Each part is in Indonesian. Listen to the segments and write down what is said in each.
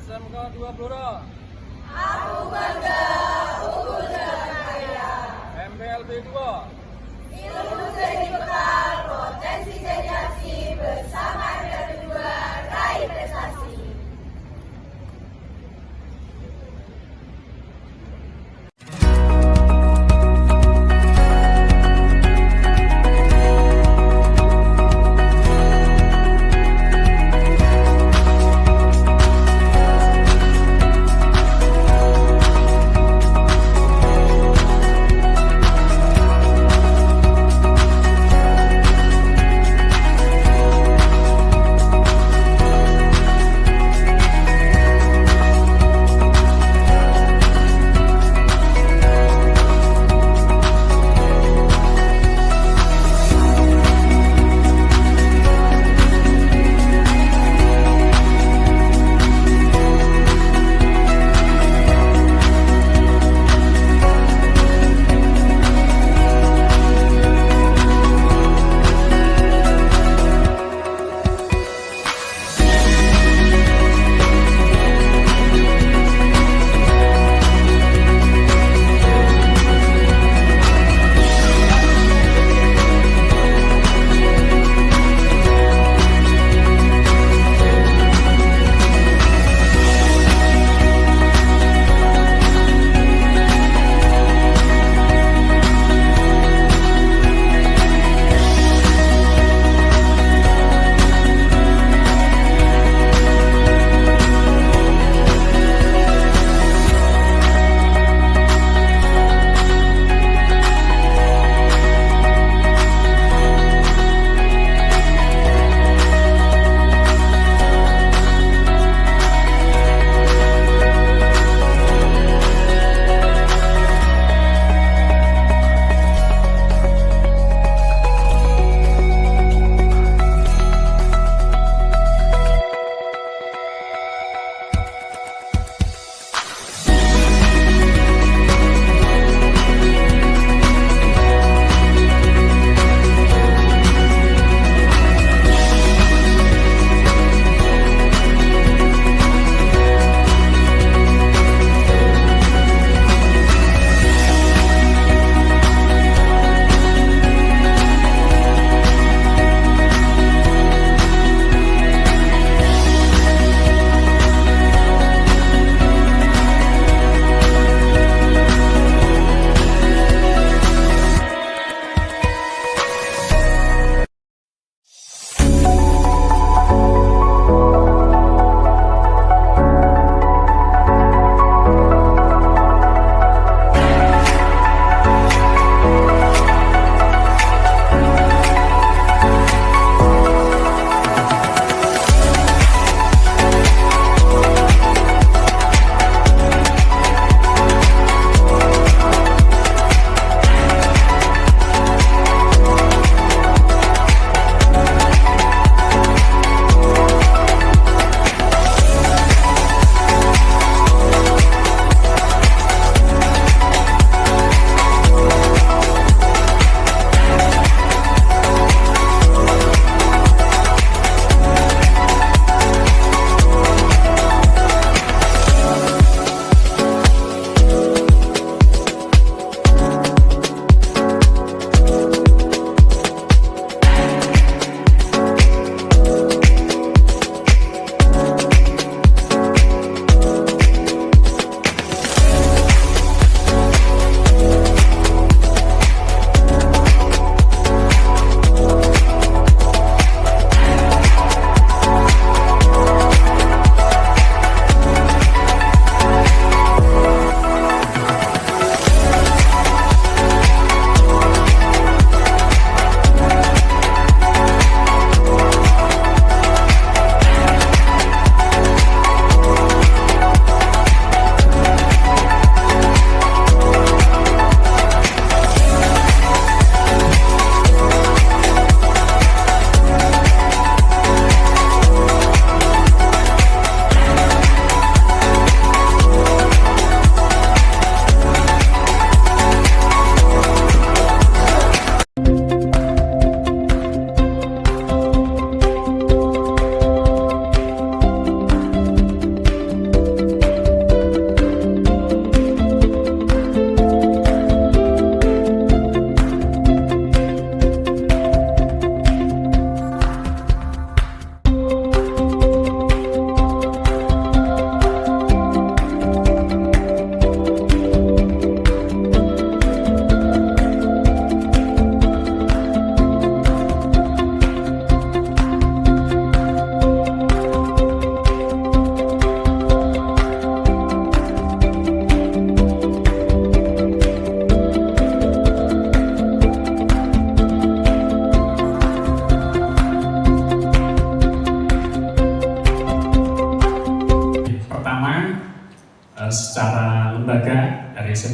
SMK 2 Blora. Aku bangga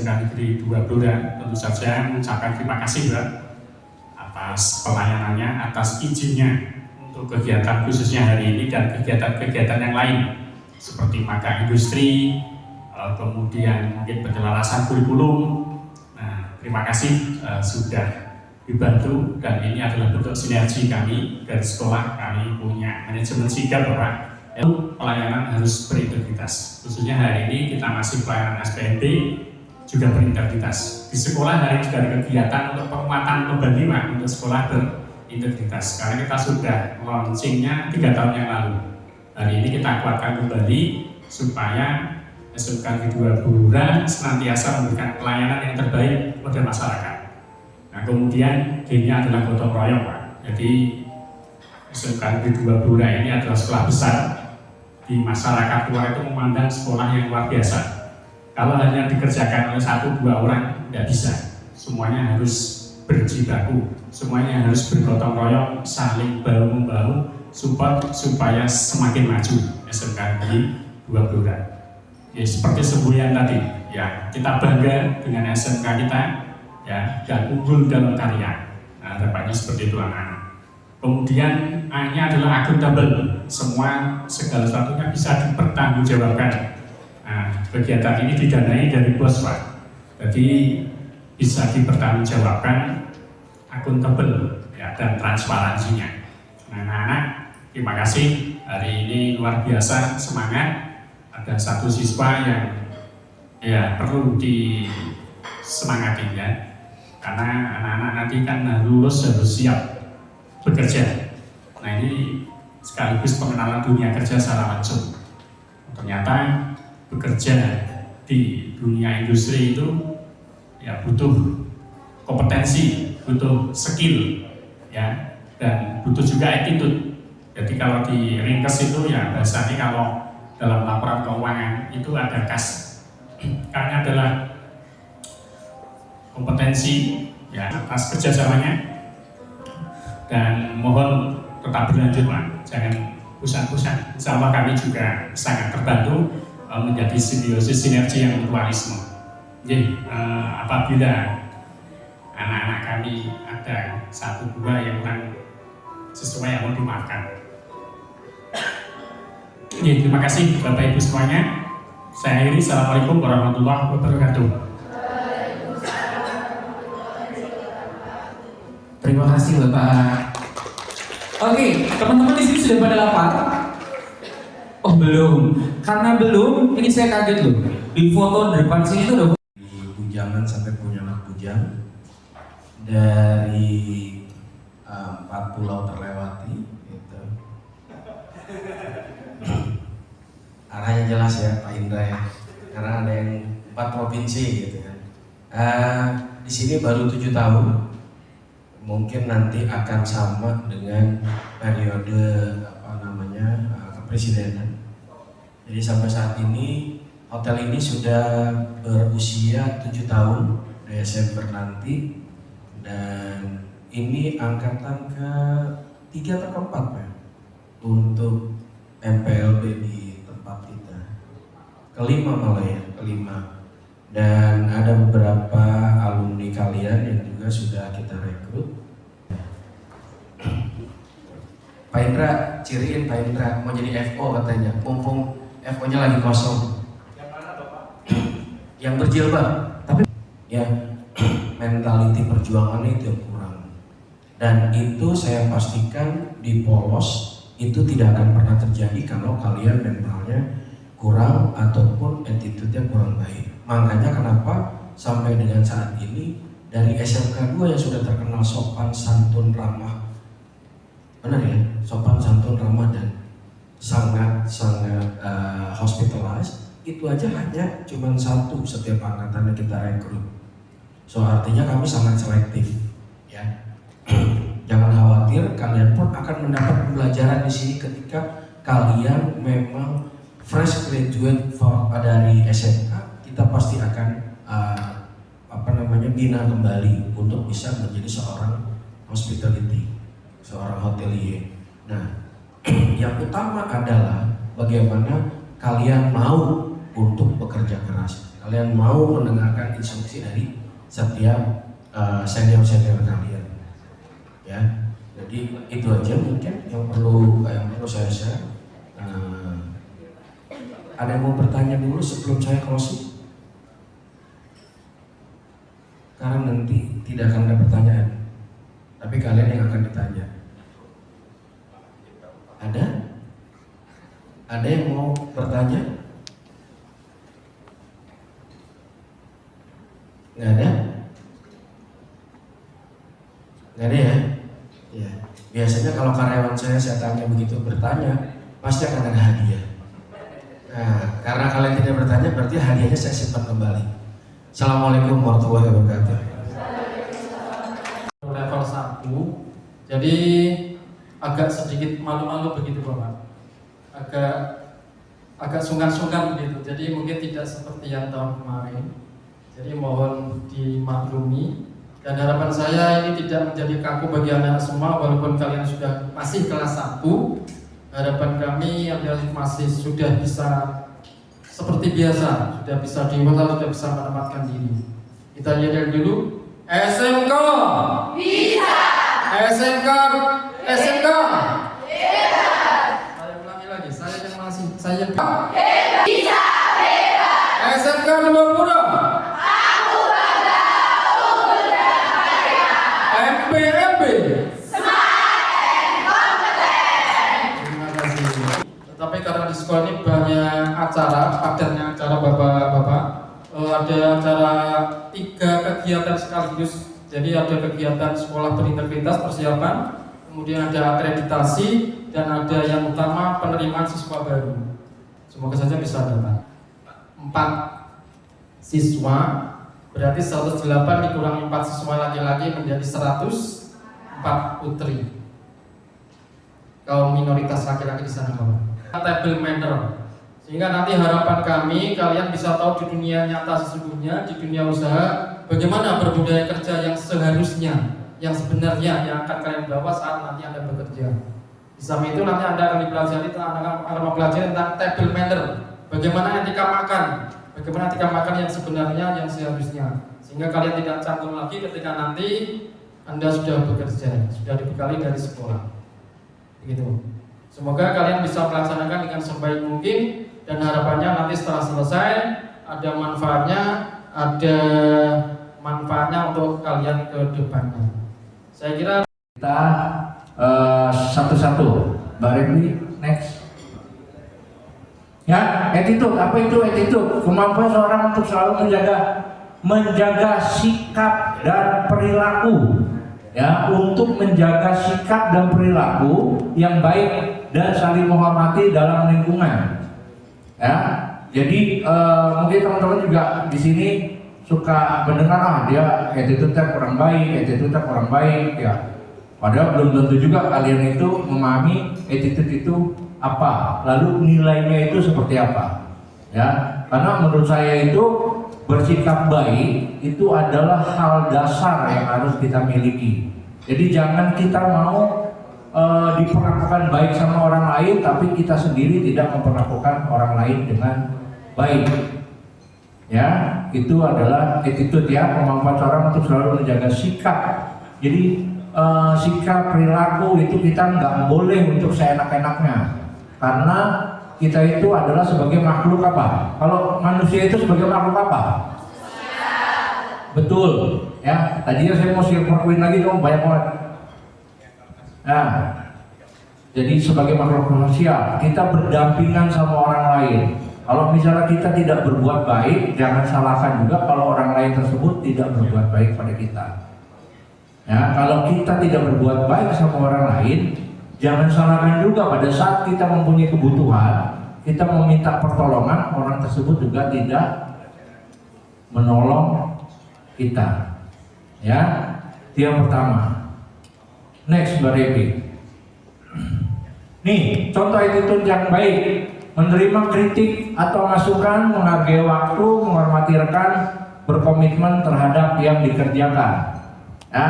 SMK Negeri 2 Blora tentu saja mengucapkan terima kasih Mbak atas pelayanannya, atas izinnya untuk kegiatan khususnya hari ini dan kegiatan-kegiatan yang lain seperti maka industri, kemudian mungkin penyelarasan kurikulum. Nah, terima kasih sudah dibantu dan ini adalah bentuk sinergi kami dari sekolah. Kami punya manajemen sigap bahwa pelayanan harus berintegritas. Khususnya hari ini kita masih pelayanan SPNB juga berintegritas. Di sekolah hari ini juga ada kegiatan untuk penguatan pembandingan untuk sekolah berintegritas. Karena kita sudah launchingnya 3 tahun yang lalu. Hari ini kita kuatkan kembali supaya SMK Negeri 2 Blora senantiasa memberikan pelayanan yang terbaik kepada masyarakat. Nah, kemudian G-nya adalah gotong royong, Pak. Jadi SMK Negeri 2 Blora ini adalah sekolah besar. Di masyarakat luar itu memandang sekolah yang luar biasa. Kalau hanya dikerjakan oleh 1-2 orang, tidak bisa. Semuanya harus berjibaku, semuanya harus bergotong royong, saling bahu-membahu, support supaya semakin maju SMK Negeri 2 Blora. Ya, seperti semboyan tadi, ya kita bangga dengan SMK kita, ya dan unggul dalam karya. Nah, harapannya seperti itu anak-anak. Kemudian A-nya adalah akuntabel, segala sesuatunya bisa dipertanggungjawabkan. Nah, kegiatan ini didanai dari bos, Pak. Jadi bisa dipertanggungjawabkan, akuntabel, ya, dan transparansinya. Nah, anak-anak, terima kasih. Hari ini luar biasa semangat. Ada satu siswa yang ya perlu disemangati ya, karena anak-anak nanti kan lulus harus siap bekerja. Nah, ini sekaligus pengenalan dunia kerja secara langsung. Ternyata bekerja di dunia industri itu ya butuh kompetensi, butuh skill, ya, dan butuh juga attitude. Jadi kalau di ringkes itu ya bahasanya kalau dalam laporan keuangan itu ada kas. Karena adalah kompetensi ya atas kerjasamanya. Dan mohon tetap berlanjut, Pak, jangan pusat-pusat. Insya Allah kami juga sangat terbantu menjadi simbiosis sinergi yang mutualisme. Jadi apabila anak-anak kami ada 1-2 yang kurang sesuai yang mau dimaafkan. Terima kasih Bapak Ibu semuanya. Saya akhiri. Assalamualaikum warahmatullahi wabarakatuh. Terima kasih Bapak. Oke, teman-teman di sini sudah pada lapar? Oh belum. Karena belum, ini saya kaget loh. Di foto depan sini itu udah di bujangan sampai punya anak bujang, dari 4 pulau terlewati gitu. Arahnya jelas ya Pak Indra ya, karena ada yang 4 provinsi gitu kan. Di sini baru 7 tahun. Mungkin nanti akan sama dengan periode kepresidenan. Jadi sampai saat ini hotel ini sudah berusia 7 tahun Desember nanti, dan ini angkatan ke-3 atau ke-4 ya untuk MPLB di tempat kita, ke-5 malah ya, ke-5. Dan ada beberapa alumni kalian yang juga sudah kita rekrut. Pak Indra, ciriin Pak Indra mau jadi FO katanya, mumpung FO-nya lagi kosong. Yang mana tuh, Pak? Yang berjilbab, tapi ya mentality perjuangan itu yang kurang. Dan itu saya pastikan di polos itu tidak akan pernah terjadi kalau kalian mentalnya kurang ataupun attitude-nya kurang baik. Makanya kenapa sampai dengan saat ini dari SMK 2 yang sudah terkenal sopan, santun, ramah, benar ya, sopan, santun, ramah, dan sangat hospitalized, itu aja hanya cuma 1 setiap angkatan yang kita rekrut. So artinya kami sangat selektif ya. Jangan khawatir, kalian pun akan mendapat pembelajaran di sini ketika kalian memang fresh graduate dari SMK. Kita pasti akan bina kembali untuk bisa menjadi seorang hospitality, seorang hotelier. Nah, yang utama adalah bagaimana kalian mau untuk bekerja keras. Kalian mau mendengarkan instruksi dari setiap senior-senior kalian, ya. Jadi itu aja mungkin yang perlu saya share. Ada yang mau bertanya dulu sebelum saya closing? Karena nanti tidak akan ada pertanyaan, tapi kalian yang akan ditanya. Ada? Ada yang mau bertanya? Nggak ada? Nggak ada ya? Ya. Biasanya kalau karyawan saya tanya begitu bertanya, pasti akan ada hadiah. Nah, karena kalian tidak bertanya, berarti hadiahnya saya simpan kembali. Assalamualaikum warahmatullahi wabarakatuh. Level 1, jadi agak sedikit malu-malu begitu Bapak. Agak sungkan-sungkan begitu. Jadi mungkin tidak seperti yang tahun kemarin. Jadi mohon dimaklumi. Dan harapan saya ini tidak menjadi kaku bagi anak semua, walaupun kalian sudah masih kelas 1. Harapan kami adalah masih sudah bisa seperti biasa, sudah bisa diimbau, sudah bisa menempatkan diri. Kita lihat dulu. SMK bisa. SMK bebas. Saya ulangi lagi, saya yang masih saya bisa bebas. SMK 20. MPMB terima kasih. Tetapi karena di sekolah ini banyak acara, padatnya acara bapak-bapak, ada acara 3 kegiatan sekaligus. Jadi ada kegiatan sekolah berintegritas persiapan, kemudian ada akreditasi, dan ada yang utama penerimaan siswa baru. Semoga saja bisa datang. 4 siswa, berarti 108 dikurangi 4 siswa laki-laki menjadi 104 putri. Kaum minoritas laki-laki di sana Bapak. Table manner. Sehingga nanti harapan kami kalian bisa tahu di dunia nyata sesungguhnya, di dunia usaha, bagaimana berbudaya kerja yang seharusnya, yang sebenarnya yang akan kalian bawa saat nanti Anda bekerja. Di samping itu nanti Anda akan dipelajari tentang table manner. Bagaimana etika makan. Bagaimana etika makan yang sebenarnya, yang seharusnya, sehingga kalian tidak canggung lagi ketika nanti Anda sudah bekerja, sudah dibekali dari sekolah. Begitu. Semoga kalian bisa melaksanakan dengan sebaik mungkin, dan harapannya nanti setelah selesai ada manfaatnya untuk kalian ke depannya. Saya kira kita satu-satu. Mbak Repli, next. Ya, attitude. Apa itu attitude? Kemampuan seorang untuk selalu menjaga sikap dan perilaku. Ya, untuk menjaga sikap dan perilaku yang baik dan saling menghormati dalam lingkungan. Ya, jadi mungkin teman-teman juga di sini suka mendengar dia attitude-nya kurang baik, ya. Padahal belum tentu juga kalian itu memahami attitude itu apa, lalu nilainya itu seperti apa, ya. Karena menurut saya itu bersikap baik itu adalah hal dasar yang harus kita miliki. Jadi jangan kita mau diperlakukan baik sama orang lain, tapi kita sendiri tidak memperlakukan orang lain dengan baik. Ya, itu adalah attitude, ya, kemampuan seorang untuk selalu menjaga sikap. Jadi sikap perilaku itu kita nggak boleh untuk seenak-enaknya. Karena kita itu adalah sebagai makhluk apa? Kalau manusia itu sebagai makhluk apa? Betul, ya. Tadinya saya mau poin lagi dong, banyak banget. Nah, jadi sebagai makhluk manusia kita berdampingan sama orang lain. Kalau misalnya kita tidak berbuat baik, jangan salahkan juga kalau orang lain tersebut tidak berbuat baik pada kita. Ya, kalau kita tidak berbuat baik sama orang lain, jangan salahkan juga pada saat kita mempunyai kebutuhan, kita meminta pertolongan, orang tersebut juga tidak menolong kita. Ya, itu yang pertama. Next, Mbak Revi. Nih, contoh attitude yang baik: menerima kritik atau masukan, menghargai waktu, menghormati rekan, berkomitmen terhadap yang dikerjakan. Ya,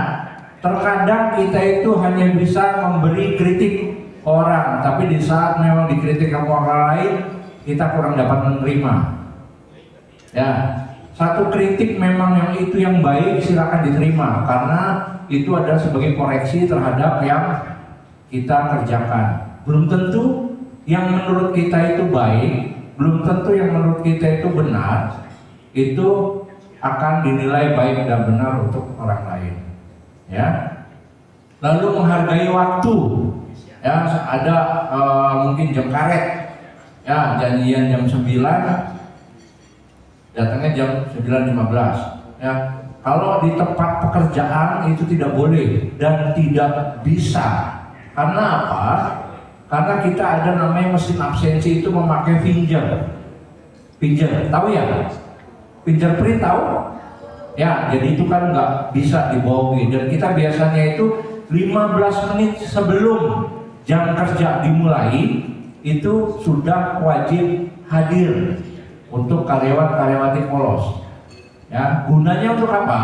terkadang kita itu hanya bisa memberi kritik orang, tapi di saat memang dikritik sama orang lain, kita kurang dapat menerima. Ya, satu kritik memang yang itu yang baik silakan diterima karena itu adalah sebagai koreksi terhadap yang kita kerjakan. Belum tentu yang menurut kita itu baik, belum tentu yang menurut kita itu benar, itu akan dinilai baik dan benar untuk orang lain. Ya, lalu menghargai waktu. Ya, ada mungkin jam karet. Ya, janjian jam 9. Datangnya jam 9.15. Ya, kalau di tempat pekerjaan itu tidak boleh dan tidak bisa. Karena apa? Karena kita ada namanya mesin absensi itu memakai finger. Finger, tahu ya? Fingerprint tahu? Ya, jadi itu kan nggak bisa dibohongi. Dan kita biasanya itu 15 menit sebelum jam kerja dimulai itu sudah wajib hadir untuk karyawan-karyawati polos. Ya, gunanya untuk apa?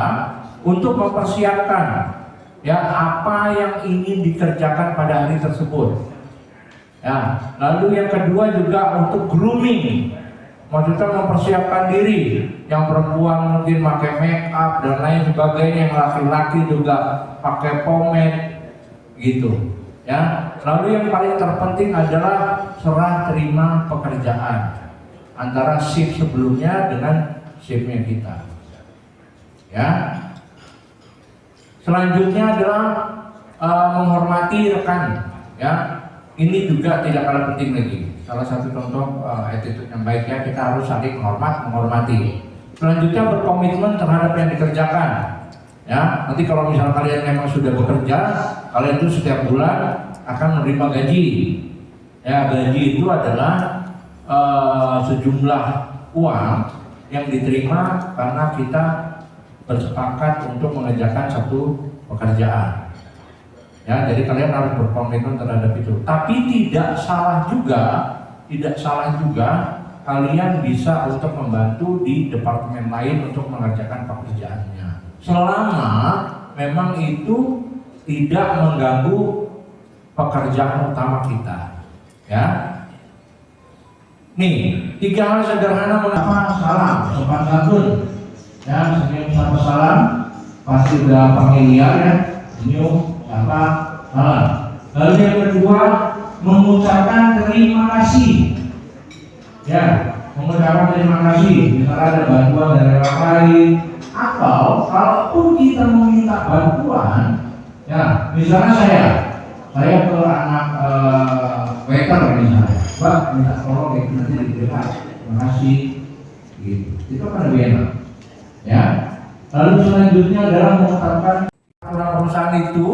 Untuk mempersiapkan ya apa yang ingin dikerjakan pada hari tersebut. Ya, lalu yang kedua juga untuk grooming. Maksudnya mempersiapkan diri. Yang perempuan mungkin pakai make up dan lain sebagainya, yang laki-laki juga pakai pomade gitu. Ya, lalu yang paling terpenting adalah serah terima pekerjaan antara shift sebelumnya dengan shiftnya kita. Ya. Selanjutnya adalah menghormati rekan. Ya, ini juga tidak kalah penting lagi. Salah satu contoh attitude yang baik ya, kita harus saling menghormati. Selanjutnya berkomitmen terhadap yang dikerjakan. Ya, nanti kalau misalnya kalian memang sudah bekerja, kalian itu setiap bulan akan menerima gaji. Ya, gaji itu adalah sejumlah uang yang diterima karena kita bersepakat untuk mengerjakan satu pekerjaan. Ya, jadi kalian harus berkomitmen terhadap itu. Tapi tidak salah juga kalian bisa untuk membantu di departemen lain untuk mengerjakan pekerjaannya. Selama memang itu tidak mengganggu pekerjaan utama kita. Ya. Nih, 3 hal sederhana mengapa salam, sopan santun. Ya, senyum sapa salam, pasti udah familiar ya. Senyum sapa salam. Lalu yang kedua, mengucapkan terima kasih. Ya, mengucapkan terima kasih. Misalnya ada bantuan dari orang lain, atau kalaupun kita meminta bantuan, ya, misalnya saya ke anak waiter misalnya, Pak minta tolong itu nanti diberikan, terima kasih, gitu. Itu kan lebih enak, ya. Lalu selanjutnya adalah menetapkan perusahaan itu,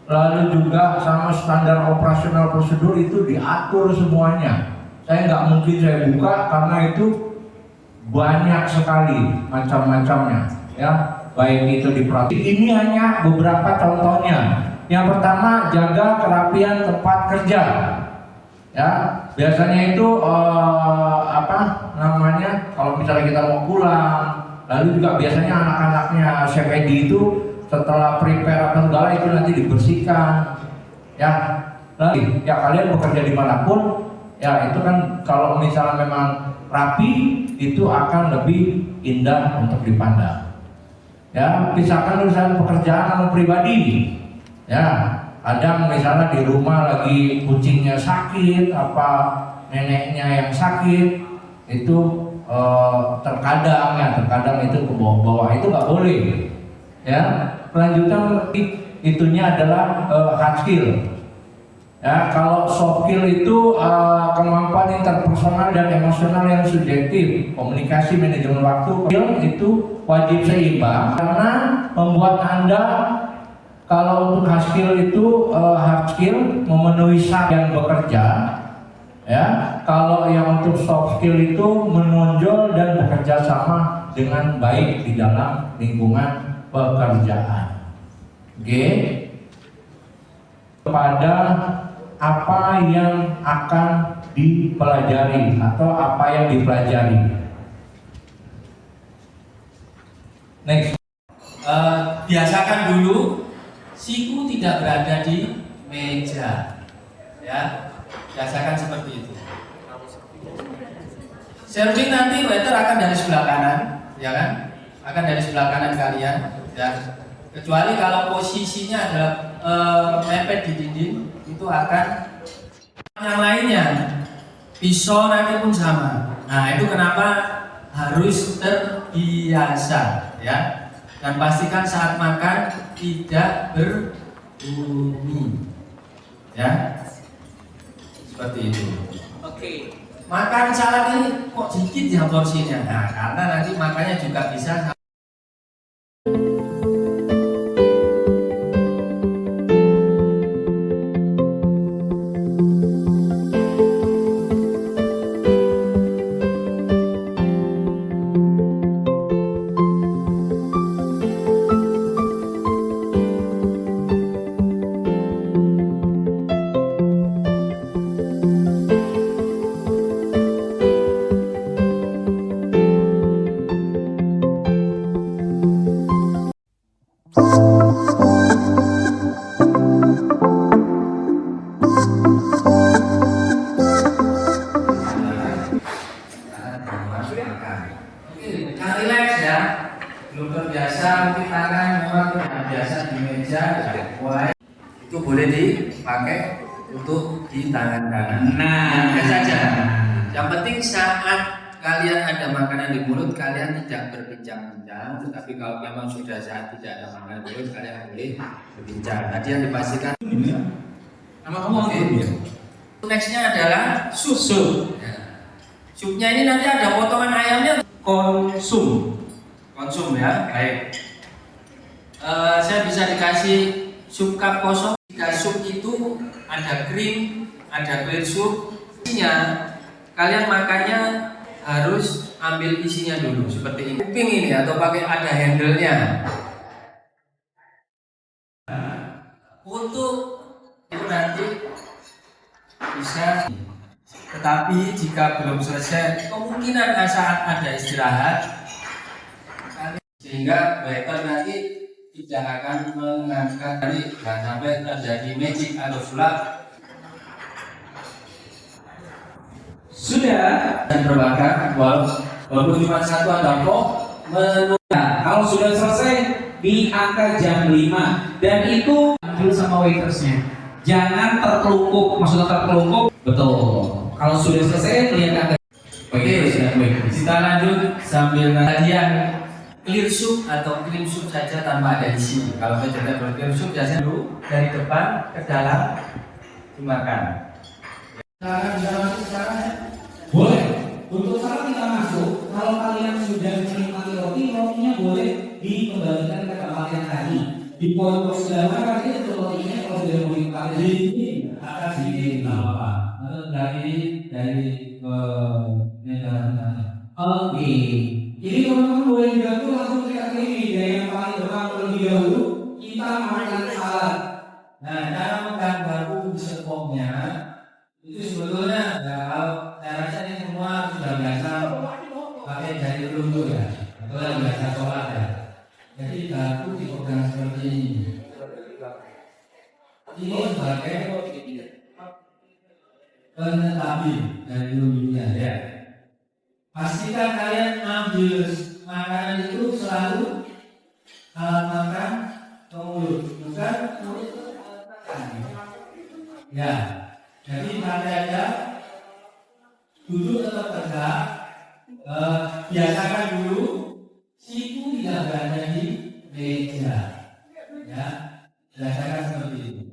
lalu juga sama standar operasional prosedur itu diatur semuanya. Saya nggak mungkin saya buka karena itu banyak sekali macam-macamnya, ya. Baik itu di praktik. Ini hanya beberapa contohnya. Yang pertama, jaga kerapian tempat kerja. Ya, biasanya itu kalau misalnya kita mau pulang, lalu juga biasanya anak-anaknya CPD itu setelah prepare apa segala itu nanti dibersihkan. Ya, lalu ya kalian bekerja dimanapun, ya itu kan kalau misalnya memang rapi itu akan lebih indah untuk dipandang. Ya, pisahkan urusan pekerjaan sama pribadi. Ya, kadang misalnya di rumah lagi kucingnya sakit, apa neneknya yang sakit, itu terkadang itu ke bawah-bawah, itu nggak boleh. Ya, selanjutnya itunya adalah hard skill. Ya, kalau soft skill itu kemampuan interpersonal dan emosional yang subjektif, komunikasi, manajemen waktu, itu wajib seimbang karena membuat Anda, kalau untuk hard skill itu hard skill memenuhi syarat yang bekerja, ya. Kalau yang untuk soft skill itu menonjol dan bekerja sama dengan baik di dalam lingkungan pekerjaan. Oke. Kepada apa yang akan dipelajari atau apa yang dipelajari. Next. Biasakan dulu siku tidak berada di meja, ya, biasakan seperti itu. Serving nanti waiter akan dari sebelah kanan, ya kan? Akan dari sebelah kanan kalian, ya. Kecuali kalau posisinya adalah mepet di dinding, itu akan yang lainnya. Pisau nanti pun sama. Nah, itu kenapa harus terbiasa, ya. Dan pastikan saat makan tidak berbunyi, ya. Seperti itu. Oke. Makan salad ini kok dikit ya porsinya? Nah, karena nanti makannya juga bisa. Jangan relax ya, belum terbiasa mungkin tangan memang terbiasa di meja, mulai itu boleh dipakai untuk di tangan kanan. Nah, Biasa saja. Yang penting saat kalian ada makanan di mulut, kalian tidak berbincang-bincang. Tetapi kalau memang sudah saat tidak ada makanan di mulut, kalian boleh berbincang. Tadi yang dipastikan. nama kamu apa ya? Nextnya adalah sup. Ya. Supnya ini nanti ada potongan ayamnya. Konsum. Konsum ya, baik. Saya bisa dikasih sup cup kosong. Jika sup itu ada krim, ada clear sup, isinya kalian makannya harus ambil isinya dulu seperti ini. Kuping ini atau pakai ada handle-nya. Untuk itu nanti bisa. Tetapi jika belum selesai, kemungkinan saat ada istirahat, sehingga waiter nanti tidak akan mengangkat dari dan sampai terjadi magic atau sulap. Sudah. Dan terbakar, walaupun cuma satu atau kok menu. Kalau sudah selesai di angka jam 5 dan itu ambil sama waitersnya. Jangan terkelungkup, maksudnya terkelungkup. Betul. Kalau sudah selesai lihat angka. Oke, kita lanjut sambil hadiah clear soup atau cream soup saja tanpa ada isi. Kalau vegetable clear soup biasanya dulu dari depan ke dalam dimakan. Boleh. Untuk saat kita masuk, kalau kalian sudah menikmati roti, rotinya boleh dikembalikan ke tempat yang tadi. Di poin sebelah mana itu rotinya kalau sudah mau dipakai di sini akan sini nggak apa-apa. Atau dari negara. Oke. Jadi teman-teman boleh juga tuh langsung lihat ini dari yang paling depan terlebih dahulu kita makan salad. Nah, cara megang garpu sepoknya itu sebetulnya ya, kalau saya rasa ini semua sudah biasa pakai jari telunjuk ya, atau yang biasa sholat ya. Jadi garpu dipegang seperti ini. Ini sebagai penetapi dari telunjuknya ya. Pastikan kalian ambil makanan itu selalu alat makan ke mulut, bukan mulut ke makan. Ya, jadi santai aja, duduk tetap tegak, biasakan dulu siku tidak berada di meja, ya, biasakan seperti itu.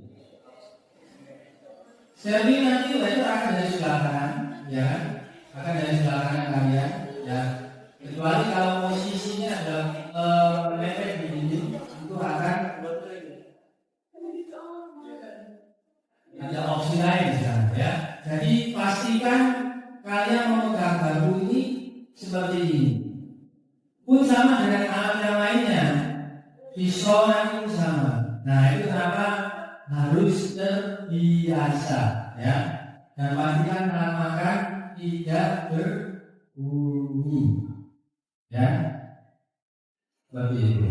Serving nanti waiter akan dari sebelah kanan, ya, akan dari sebelah kanan kalian, ya. Kecuali kalau posisinya adalah mepet di dinding, itu akan ada opsi lain misalnya, ya. Jadi pastikan kalian memegang garpu ini seperti ini. Pun sama dengan alat yang lainnya, pisau nanti pun sama. Nah itu kenapa harus terbiasa, ya. Dan pastikan alat makan tidak berbunyi, ya. Seperti itu.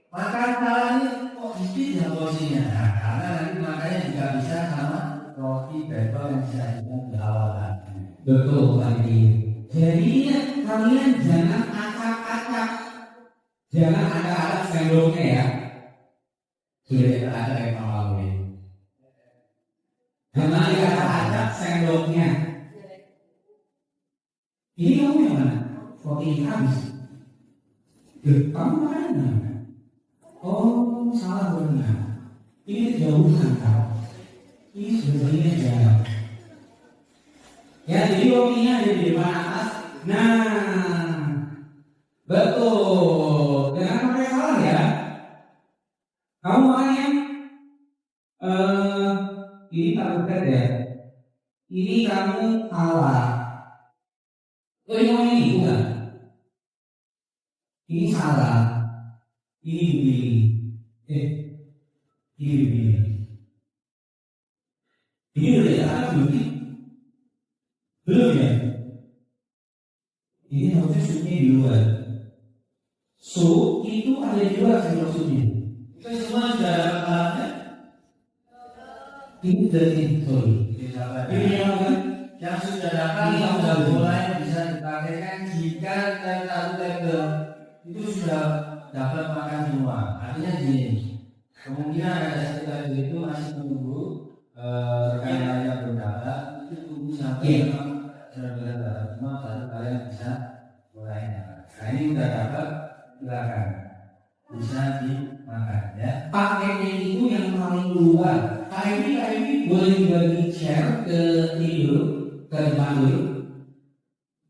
Makan salad ini kok dikit ya porsinya? Nah, karena nanti makannya juga bisa sama roti bagel yang saya sebutkan di awal tadi. Betul tadi. Jadi kalian jangan acak-acak, jangan acak-acak sendoknya ya. Sudah tidak ada yang mau ini. Jangan acak-acak sendoknya. Ini kamu yang mana? Roti habis. Kamu mana? Oh, salah benar. Ini jauhan kau. Ini sebenarnya jauh. Ya, jadi rotinya ada di depan atas. Nah, betul. Jangan pakai salah ya. Kamu makanya ini tak benar ya. Ini kamu salah. Oh, ini bukan. Ini salah. Ini begini. Ini begini. Ini udah ada begini. Belum ya? Ini harusnya supnya di luar. Sup itu ada di luar sendok supnya. Itu semua sudah ada alatnya. Ini dari sorry. Ini yang kan? Yang sudah dapat yang sudah mulai bisa dipakaikan jika satu label itu sudah dapat makan semua. Artinya gini, kemungkinan ada satu label itu masih menunggu rekan yang berdapat itu tunggu sampai memang benar-benar dapat semua baru kalian bisa mulai. Nah ini sudah dapat, silakan bisa dimakan ya. Pakainya itu yang paling luar. Kayak ini boleh dibagi share ke ini dulu, ke depan dulu.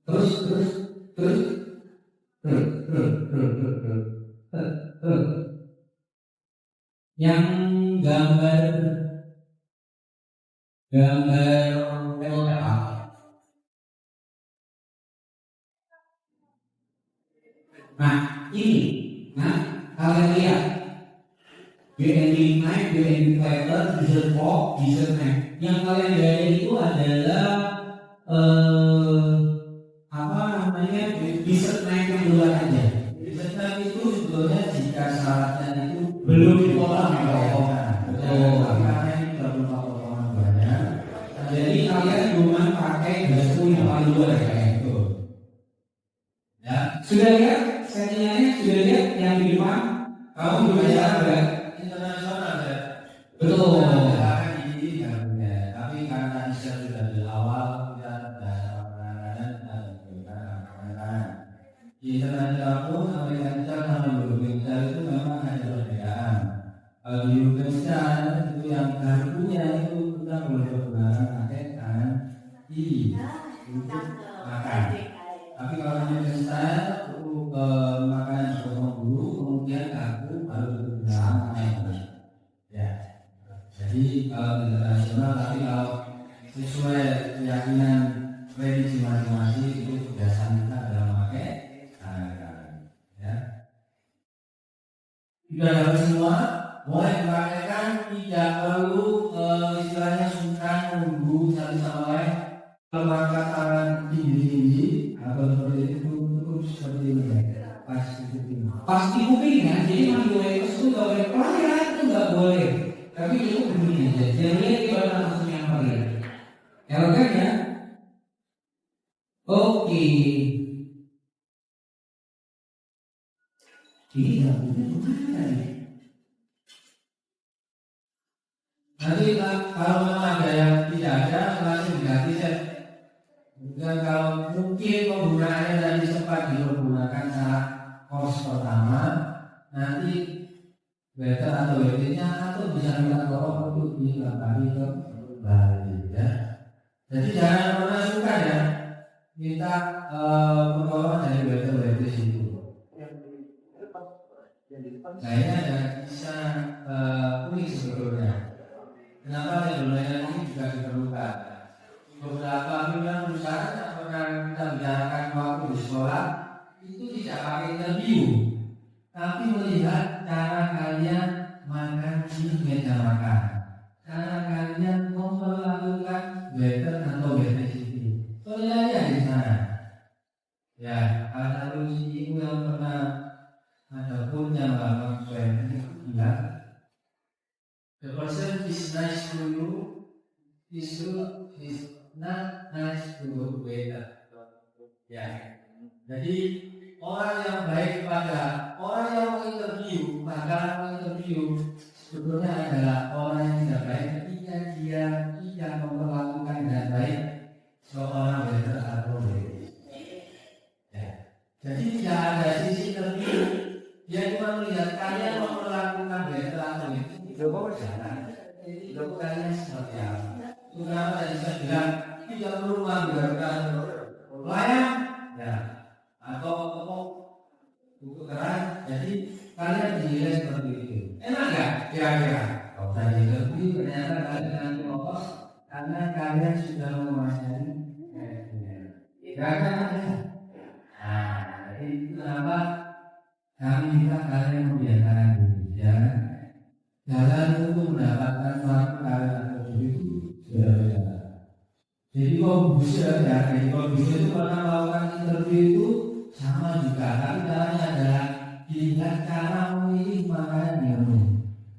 Terus. Yang gambar LPA. Nah ini, kalian lihat BND naik, BND fighter, dessert pop, dessert naik. Yang kalian lihat itu adalah dessert naik yang luar aja. Dessert naik itu sebetulnya jika syaratnya itu Belum dipotong ya. Betul. Karena ini sudah belum potongan banyak. Jadi kalian cuma pakai baju yang paling luar kayak itu. Ya, sudah lihat settingannya, sudah lihat yang di depan. Kamu belum bisa enggak? Internasional ya. Betul. Akan ini ya. Tapi karena Isya sudah di awal kita ada penanganan dan penanganan. Di internasional pun Amerika Serikat sama Indonesia itu memang ada perbedaan. Kalau di Indonesia itu yang garpunya itu kita boleh menggunakan pakai tangan kiri untuk makan. Tapi kalau di Indonesia untuk makan potong dulu, kemudian garpu baru digunakan tangan. Ya. Jadi kalau internasional, tapi kalau sesuai keyakinan religi masing-masing itu kebiasaan kita adalah memakai tangan kanan. Ya. Sudah dapat semua. Boleh dipakaikan, tidak perlu istilahnya sungkan menunggu satu sama lain. Mengangkat tangan tinggi-tinggi atau seperti itu seperti ini ya. Pas Pasti kuping kan, jadi mandi itu nggak boleh pelayan itu nggak boleh. Tapi itu begini aja, jadi kita langsung yang paling. Elegan ya. Oke. Ini nggak boleh mana nih? nanti kalau memang ada yang tidak ada langsung diganti set. Dan kalau mungkin penggunaannya nanti sempat dipergunakan saat course pertama, nanti weather atau WT-nya atau bisa minta tolong untuk dilengkapi kembali ya. Jadi jangan pernah suka ya minta pertolongan dari weather situ. Nah ini ada kisah unik sebetulnya. Kenapa regulasi ini juga diperlukan? Beberapa pimpinan perusahaan yang pernah kita bicarakan waktu di sekolah itu tidak pakai interview, tapi melihat cara kalian makan di meja makan, cara kalian memperlakukan waiter atau waitress. Soalnya di sana, ya ada satu CEO yang pernah ada punya bahwa waiter bilang, the person is nice to you, is not nice to the waiter. Ya. Jadi orang yang baik kepada orang yang menginterview, maka menginterview sebetulnya adalah orang yang tidak baik ketika dia tidak memperlakukan dengan baik seorang waiter atau waitress. Ya. Jadi tidak ada sisi interview. Dia cuma melihat kalian memperlakukan waiter atau waitress. Hidup kalian seperti apa? Kenapa tadi saya bilang tidak perlu menggunakan pelayan, ya, atau buku keras. Jadi kalian dinilai seperti itu. Enak nggak? Kira-kira? Kalau saya interview ternyata kalian nanti lolos karena kalian sudah menguasai. Kira-kira? Nah, itu kenapa kami minta kalian membiarkan diri, ya. Jalan untuk mendapatkan suatu kalian itu sudah beda. Jadi kombuser ya, jadi kombuser itu pernah melakukan interview itu sama juga, tapi caranya adalah dilihat cara memilih makanan yang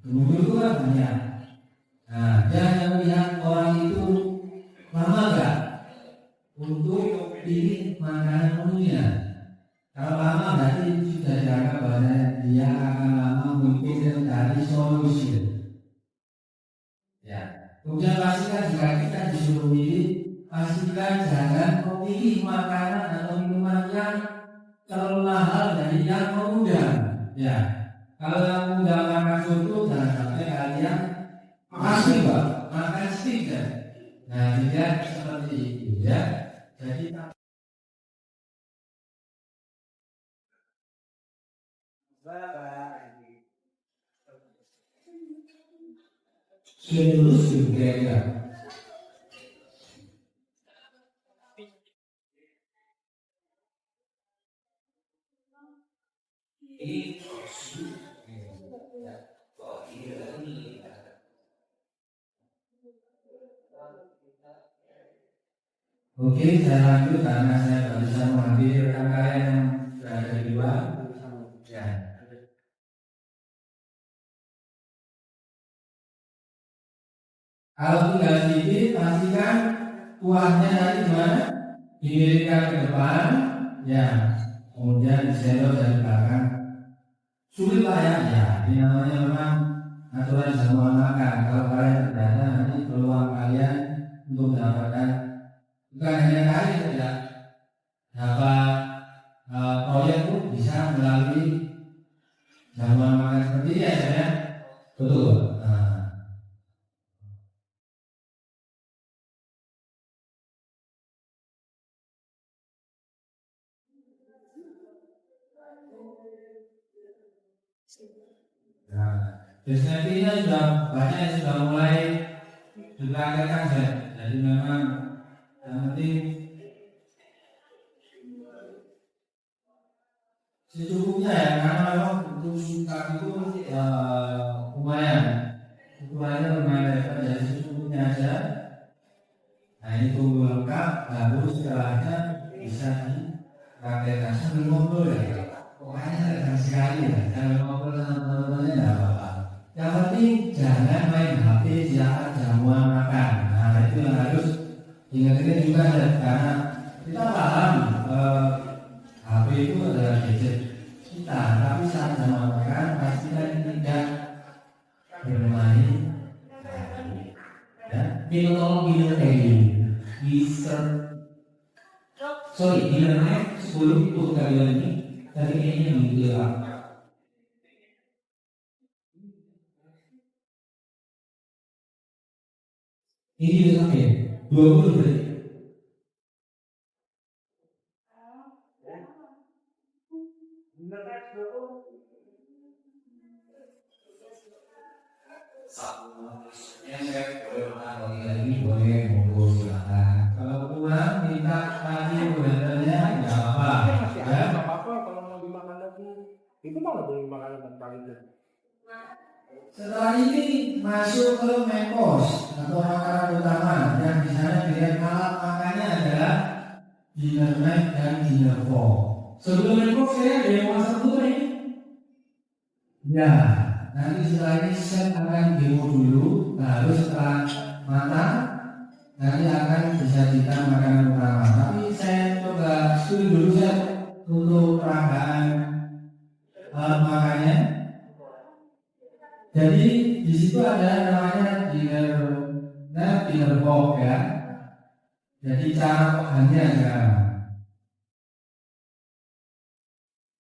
menunggu itu kan banyak. Nah, dia hanya melihat orang itu lama nggak untuk pilih makanan menunya. Kalau lama berarti sudah dianggap bahwa dia akan lama untuk mencari solusi. Ya, kemudian pastikan jika kita disuruh milih, pastikan jangan memilih makanan atau minuman yang terlalu mahal dari yang mengundang. Ya, kalau yang mengundang makan soto jangan sampai kalian makan steak ya. Nah, tidak seperti itu ya. Jadi sudah lulus juga ya. Oke, saya lanjut karena saya baru bisa mengambil rekan kalian yang berada di luar. Ya. Kalau tinggal sedikit, pastikan kuahnya nanti gimana? Dimiringkan ke depan, ya. Kemudian diselot dari belakang. Sulit lah ya. Ini namanya memang aturan jamuan makan. Kalau kalian ternyata nanti peluang kalian untuk mendapatkan bukan hanya kali saja dapat proyek itu bisa melalui jamuan makan seperti ini ya, betul. Destinasinya sudah banyak yang sudah mulai dipraktekkan ya. Jadi memang yang penting secukupnya ya, karena memang untuk singkat itu lumayan ukurannya lumayan lebar, jadi secukupnya aja. Nah ini tunggu lengkap, baru setelahnya bisa dipraktekkan sambil ngobrol ya. Pokoknya senang sekali ya, kalau ngobrol sama teman-temannya tidak apa-apa. Yang penting jangan main HP di saat jamuan makan. Nah itu yang harus diingat-ingat juga ya, karena kita paham HP itu adalah gadget kita, tapi saat jamuan makan pastikan tidak bermain ya. Dinnernya sebelum itu kalian ini tadi kayaknya minggu lah. Ini udah sampai 20 menit. Yang saya boleh lagi boleh monggo silakan. Kalau kurang minta tadi komentarnya nggak apa-apa. Ya nggak apa-apa kalau mau dimakan lagi. Itu malah boleh makan lagi. Setelah ini masuk ke main course atau makanan utama yang di sana pilihan alat makannya adalah dinner night dan dinner for. Sebelum main course saya ada yang masak dulu nih. Ya, nanti setelah ini saya akan demo dulu, baru setelah matang nanti akan disajikan makanan utama. Tapi saya coba studi dulu ya untuk peragaan makannya. Jadi di situ ada namanya dinner box ya. Jadi cara makannya ya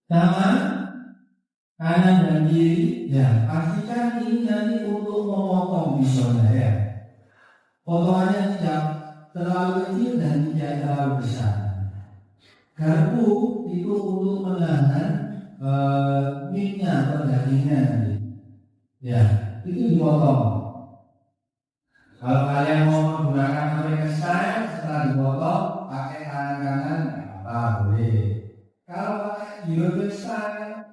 sama kanan dan kiri ya. Pastikan ini nanti untuk memotong pisaunya ya. Potongannya tidak terlalu kecil dan tidak terlalu besar. Garpu itu untuk menahan minyak atau dagingnya nanti. Ya, itu dipotong. Kalau kalian mau menggunakan American style, setelah dipotong pakai tangan kanan, apa boleh. Kalau pakai European style,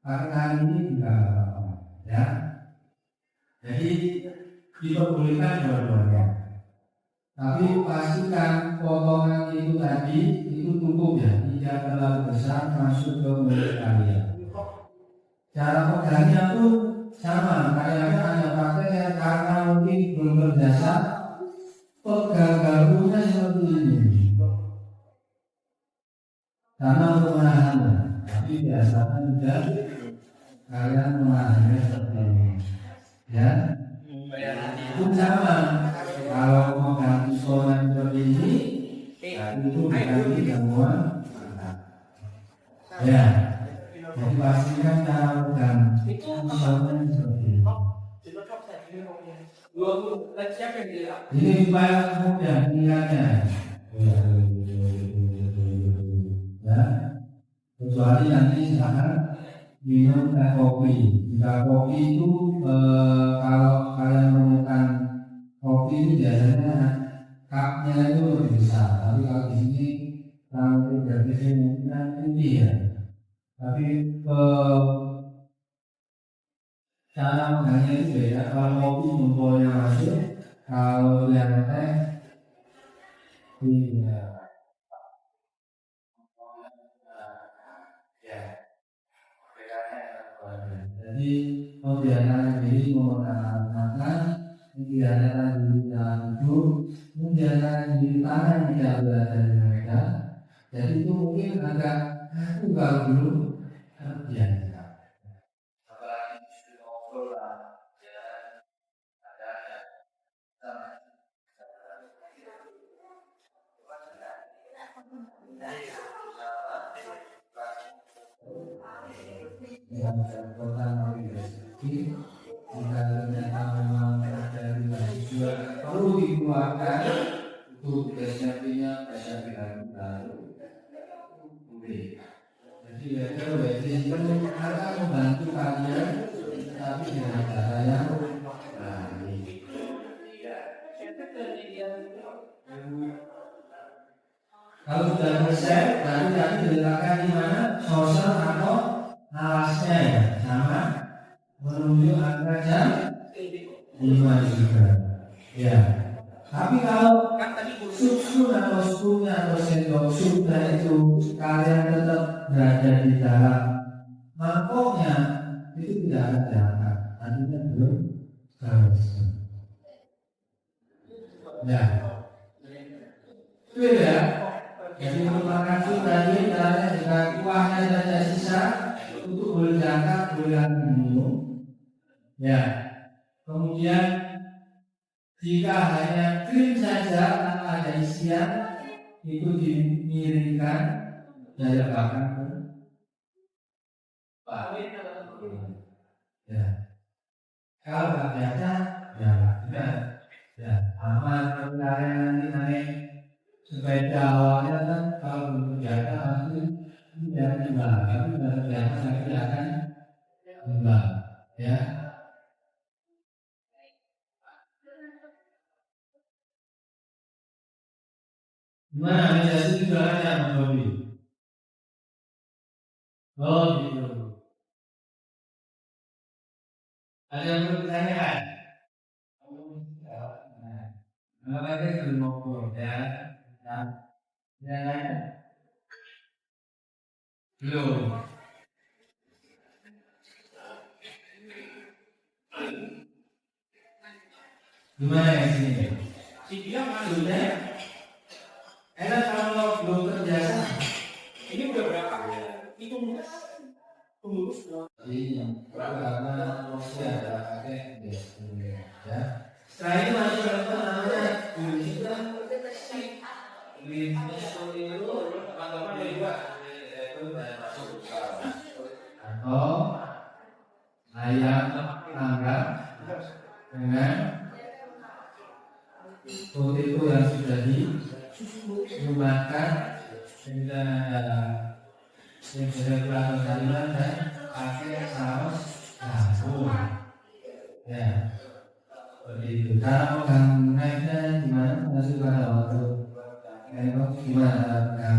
pakai tangan ini juga apa-apa. Ya, jadi diperbolehkan dua-duanya. Tapi pastikan potongan itu tadi itu cukup ya, tidak terlalu besar masuk ke mulut kalian. Cara pegangnya pun sama, kayaknya hanya pakai karena mungkin belum terbiasa pegang garpunya seperti ini. Karena untuk menahan, tapi biasanya juga kalian menahannya seperti ini. Ya, itu sama. Kalau memegang pisau seperti ini, itu berarti gangguan. Ya. Jadi pastikan cara pegang pisaunya seperti ini. Ini supaya mudah ingatnya. Ya, kecuali nanti silakan minum teh kopi. Jika kopi itu kalau kalian menemukan kopi itu biasanya cupnya itu lebih besar. Tapi kalau di sini kalau tidak di sini tinggi ya. Tapi cara megangnya itu beda. Kalau kopi jempolnya masuk, kalau yang teh iya. Ya, bedanya. Jadi pembiaran diri memegang tangan, pembiaran diri dalam hidup, pembiaran diri tangan tidak berada di mereka. Jadi itu mungkin agak kalau dulu biasa. Apalagi di ngobrol lah, ya ada yang pertama rezeki jika ternyata memang dari juga perlu dikeluarkan untuk SPP-nya baru. Jadi itu akan membantu kalian tapi dengan cara yang baik. Kalau sudah selesai, berarti tadi diletakkan di mana sosor atau alasnya ya, sama menunjuk angka jam 5 juga. Ya. Tapi kalau susun atau spoonnya atau sendok supnya itu kalian tetap berada di dalam mangkoknya, itu tidak akan diangkat. Artinya belum selesai. Ya. Itu ya. Jadi untuk makan sup tadi caranya jika kuahnya saja sisa untuk boleh diangkat, boleh minum. Ya. Kemudian jika hanya krim saja tanpa ada isian, itu dimiringkan dari belakang ke depan. Ya. Kalau nggak biasa, ya tidak. Ya, aman. Kalau kalian nanti naik sepeda awalnya kan kalau belum biasa pasti tidak tiba. Tapi kalau biasa nanti akan tiba. Ya. Gimana meditasi itu jualannya Mas Bobi? Oh gitu. Ada yang perlu ditanyakan? Nah, lagi belum ngobrol ya. Nah, yang lain belum. Gimana yang sini? si dia manggilnya enak kalau belum terbiasa. Ini udah berapa? Itu pengurus iya, karena masih ada pakai ya. Setelah ini masih ada namanya kita atau ayam tangga dengan potato yang sudah dimakan dengan yang sudah kurang kalian dan pakai saus campur ya seperti itu. Kalau makan naiknya gimana? Masih pada waktu nengok gimana kan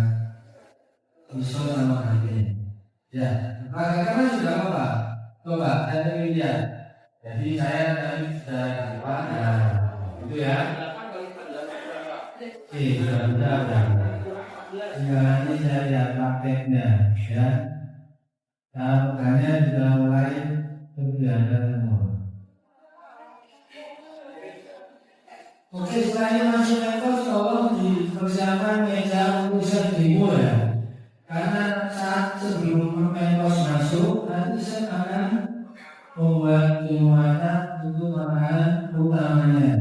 pisau sama kakinya ya pakai sudah apa? Coba saya lihat. Jadi saya tadi sudah lupa ya itu ya. Sudah. Tinggal ini saya lihat prakteknya ya. Makanya sudah mulai terbiasa semua. Oke, setelah masuk lekos tolong dipersiapkan meja urusan demo ya. Karena saat sebelum lekos masuk nanti saya akan membuat muatan untuk makanan utamanya.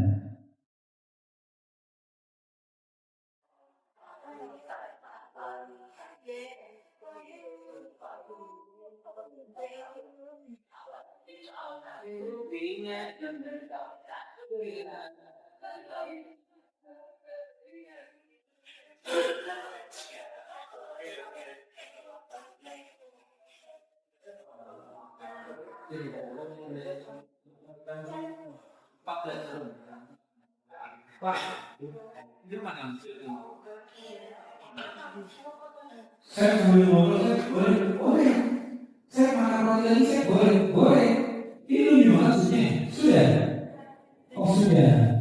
Pak, itu mana? Saya boleh ngobrol, boleh. Saya makan roti lagi, saya boleh. Ini gimana maksudnya? Sudah? Oh sudah.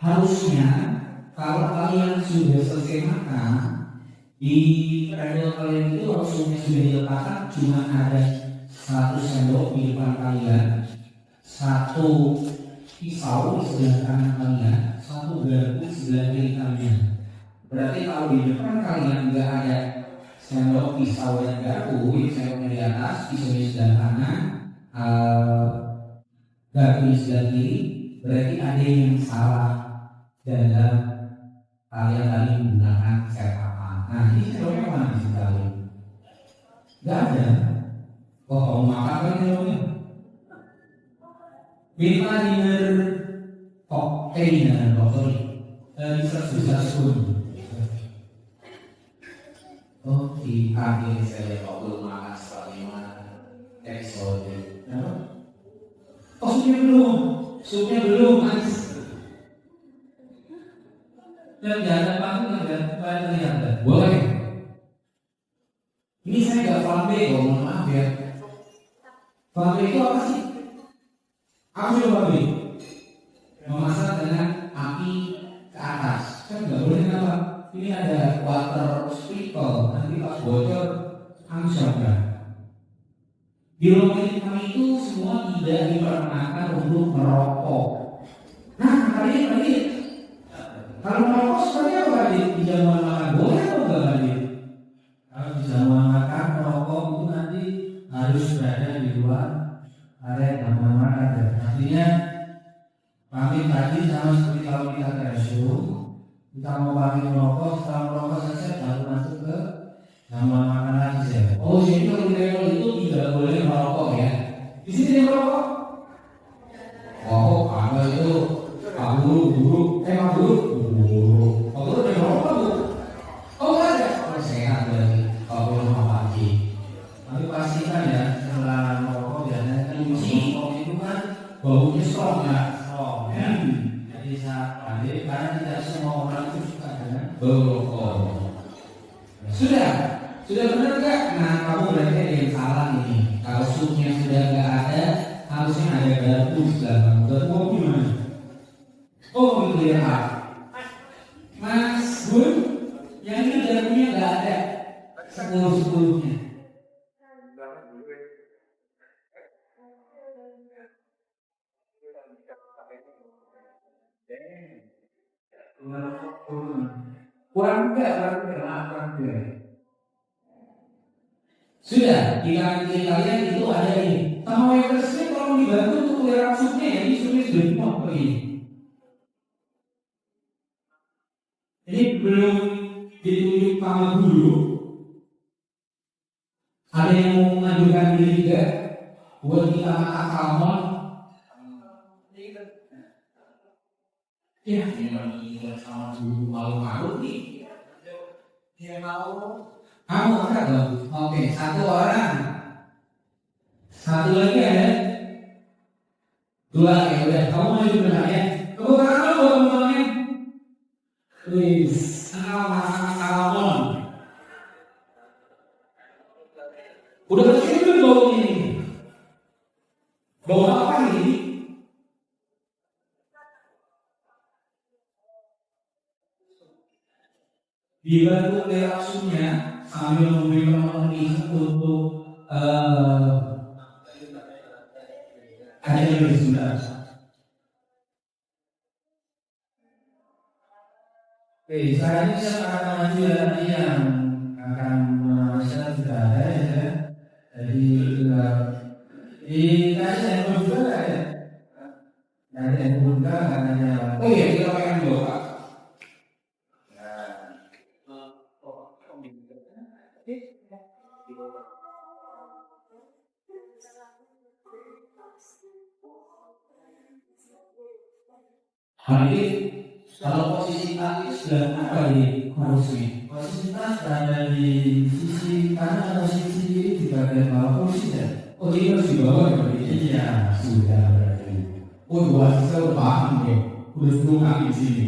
Harusnya kalau kalian sudah selesai makan di pedal kalian itu harusnya sudah diletakkan cuma ada 1 sendok di depan kalian, 1 pisau di sebelah kanan kalian, 1 garpu di sebelah kiri kalian. Berarti kalau di depan kalian nggak ada sendok, pisau dan garpu, sendoknya di atas, pisau di sebelah kanan, garpu di sebelah kiri, berarti ada yang salah dalam kalian tadi menggunakan set apa. Nah ini sendoknya mana sih kalian? Nggak ada. Oh kamu makan kan sendoknya? Bima dinner bisa spoon. Oh di akhir saya belum makan selama episode. Oh supnya belum mas. Dan jangan panggung nggak terlihat. Boleh. Ini saya nggak flambe, mohon maaf ya. Flambe itu apa sih? Apa sih flambe? Memasak dengan api ke atas. Kan nggak boleh kenapa? Ini ada water sprinkle. Nanti pas bocor langsung kan. Di rumah kami itu semua tidak diperkenankan untuk merokok. Nah kali kalau merokok seperti apa tadi? Di jamuan makan boleh atau enggak tadi? Kalau di jamuan makan merokok itu nanti harus berada di luar area jamuan makan. Artinya pamit tadi sama seperti kalau kita terjun, kita mau pamit merokok, setelah merokok selesai baru masuk ke jamuan makan lagi ya. Oh jadi kalau di level itu tidak boleh merokok ya? Di sini merokok? Oh apa itu? Pak Guru, Pak Guru udah merokok bu? Oh nggak ada? Oh sehat berarti, kalau belum pagi. Tapi pastikan ya, setelah merokok biasanya kunci rokok itu kan baunya strong ya? Strong ya. Jadi saat pagi, karena tidak semua orang itu suka dengan bau rokok. Sudah benar nggak? Nah kamu berarti ada yang salah ini. Kalau supnya sudah nggak ada, harusnya ada garpu sebelah kamu. Garpu gimana? Oh gitu ya Pak. Mas Gun, yang ini ada Kurang enggak. Sudah, di kanan kiri kalian itu ada ini. Sama waitersnya kalau dibantu untuk melihara supnya ya, ini supnya sudah dimuat begini. Ini belum ditunjuk sama guru. Ada yang mau mengajukan diri juga buat kita makan salmon. Ya, ini sama guru malu-malu nih. Dia mau. Kamu angkat dong. Oke, satu orang. Satu lagi ada. Dua ya udah. Kamu maju benar ya. Tepuk tangan dulu buat teman-temannya. Wih, salmon. Udah kecium belum bau ini? Bau apa ini? Dibantu oleh langsungnya sambil memberi pemenuhi untuk ada yang lebih sudah. Oke, sekarang ini saya akan maju nanti yang akan saya sudah ada ya. Jadi dikasih handphone juga nggak ya? Dari handphone juga nggak ada. Oh iya, kita pakai handphone Pak. Jadi kalau posisi kaki sudah apa di kursi? Posisi tas berada di sisi kanan atau sisi kiri di bagian bawah kursi ya? Oh ini harus di bawah ya? Iya sudah berarti. Oh gua sudah paham deh. Udah 10 kaki di sini.